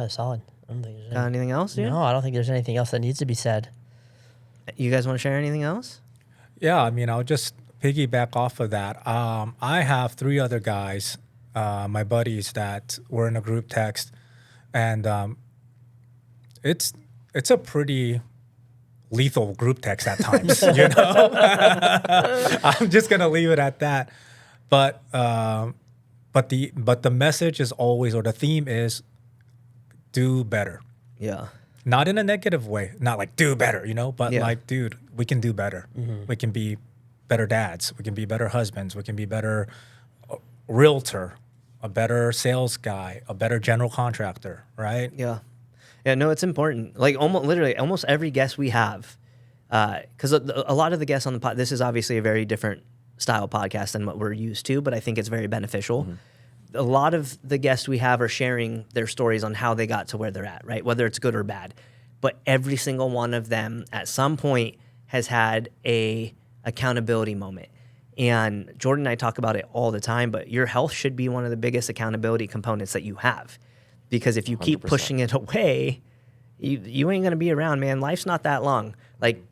Solid. I don't think there's Got anything else, dude? No, I don't think there's anything else that needs to be said. You guys want to share anything else? Yeah, I mean, I'll just piggyback off of that. I have 3 other guys, my buddies, that were in a group text, and it's a pretty lethal group text at times. I'm just gonna leave it at that. But the message is always, or the theme is, do better. Yeah. not in a negative way, not like do better, but Yeah. like, dude, we can do better. We can be better dads. We can be better husbands. We can be better realtor, a better sales guy, a better general contractor, right? Yeah. Yeah, no, it's important. Like almost every guest we have, because a lot of the guests on the pod, this is obviously a very different style podcast than what we're used to, but I think it's very beneficial. A lot of the guests we have are sharing their stories on how they got to where they're at, right? Whether it's good or bad. But every single one of them at some point has had a accountability moment. And Jordan and I talk about it all the time, but your health should be one of the biggest accountability components that you have. Because if you keep 100%. pushing it away, you ain't going to be around, man. Life's not that long. Like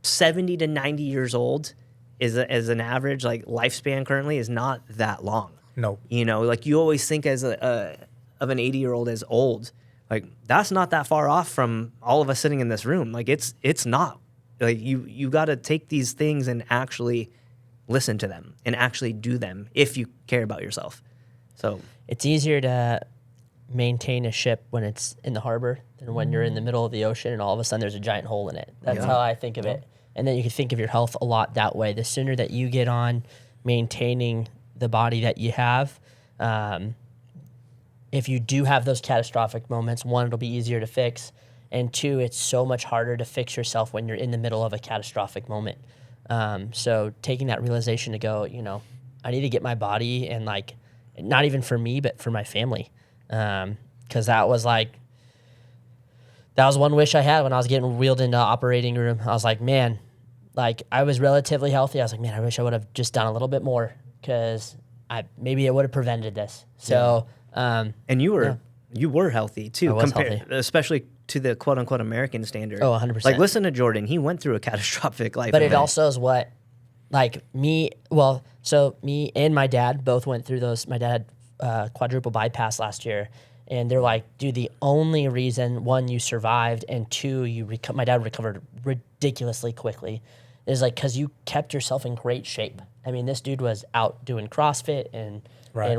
70 to 90 years old is as an average, like lifespan currently is not that long. No. Like you always think as of an 80-year-old as old. Like that's not that far off from all of us sitting in this room. Like it's not. Like you got to take these things and actually listen to them and actually do them if you care about yourself. So It's easier to maintain a ship when it's in the harbor than when you're in the middle of the ocean and all of a sudden there's a giant hole in it. That's Yeah. how I think of it. And then you can think of your health a lot that way. The sooner that you get on maintaining the body that you have, if you do have those catastrophic moments, one, it'll be easier to fix. And two, it's so much harder to fix yourself when you're in the middle of a catastrophic moment. So taking that realization to go, I need to get my body and like, not even for me, but for my family. Cause that was one wish I had when I was getting wheeled into the operating room. I was like, man, like I was relatively healthy. I was like, man, I wish I would have just done a little bit more cause maybe it would have prevented this. So, and you were healthy too, I was healthy. especially to the quote unquote American standard. Oh, 100%. Like listen to Jordan. He went through a catastrophic life. But it event. also is what, like me and my dad both went through those. My dad had quadruple bypass last year. And they're like, dude, the only reason, one, you survived, and two, my dad recovered ridiculously quickly, is like because you kept yourself in great shape. I mean, this dude was out doing CrossFit and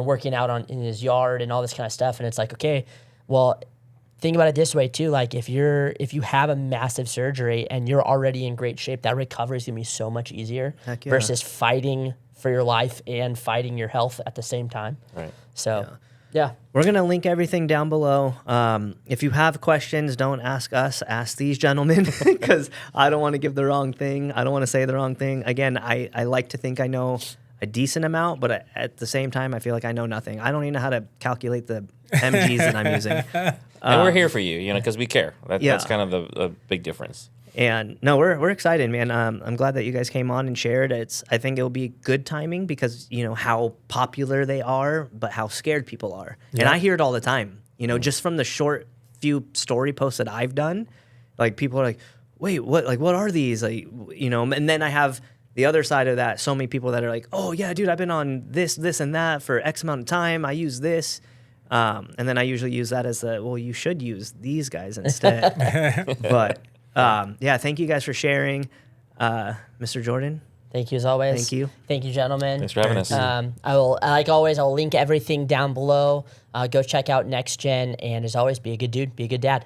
working out in his yard and all this kind of stuff. And it's like, okay, well, think about it this way too. Like if you have a massive surgery and you're already in great shape, that recovery is gonna be so much easier Heck yeah. versus fighting for your life and fighting your health at the same time. Right. So, yeah. We're going to link everything down below. If you have questions, don't ask us, ask these gentlemen, because I don't want to give the wrong thing. I don't want to say the wrong thing. Again, I like to think I know a decent amount, but at the same time, I feel like I know nothing. I don't even know how to calculate the mgs that I'm using. And we're here for you, because we care. That's Yeah. kind of the big difference. And no, we're excited, man. I'm glad that you guys came on and shared. I think it'll be good timing because how popular they are, but how scared people are. Yeah. And I hear it all the time. Just from the short few story posts that I've done, like people are like, "Wait, what? Like, what are these?" Like, And then I have the other side of that. So many people that are like, "Oh yeah, dude, I've been on this, and that for X amount of time. I use this." And then I usually use that as you should use these guys instead. But thank you guys for sharing. Mr. Jordan. Thank you as always. Thank you. Thank you, gentlemen. Thanks for having us. I will, like always, I'll link everything down below. Go check out Nexgen, and as always, be a good dude, be a good dad.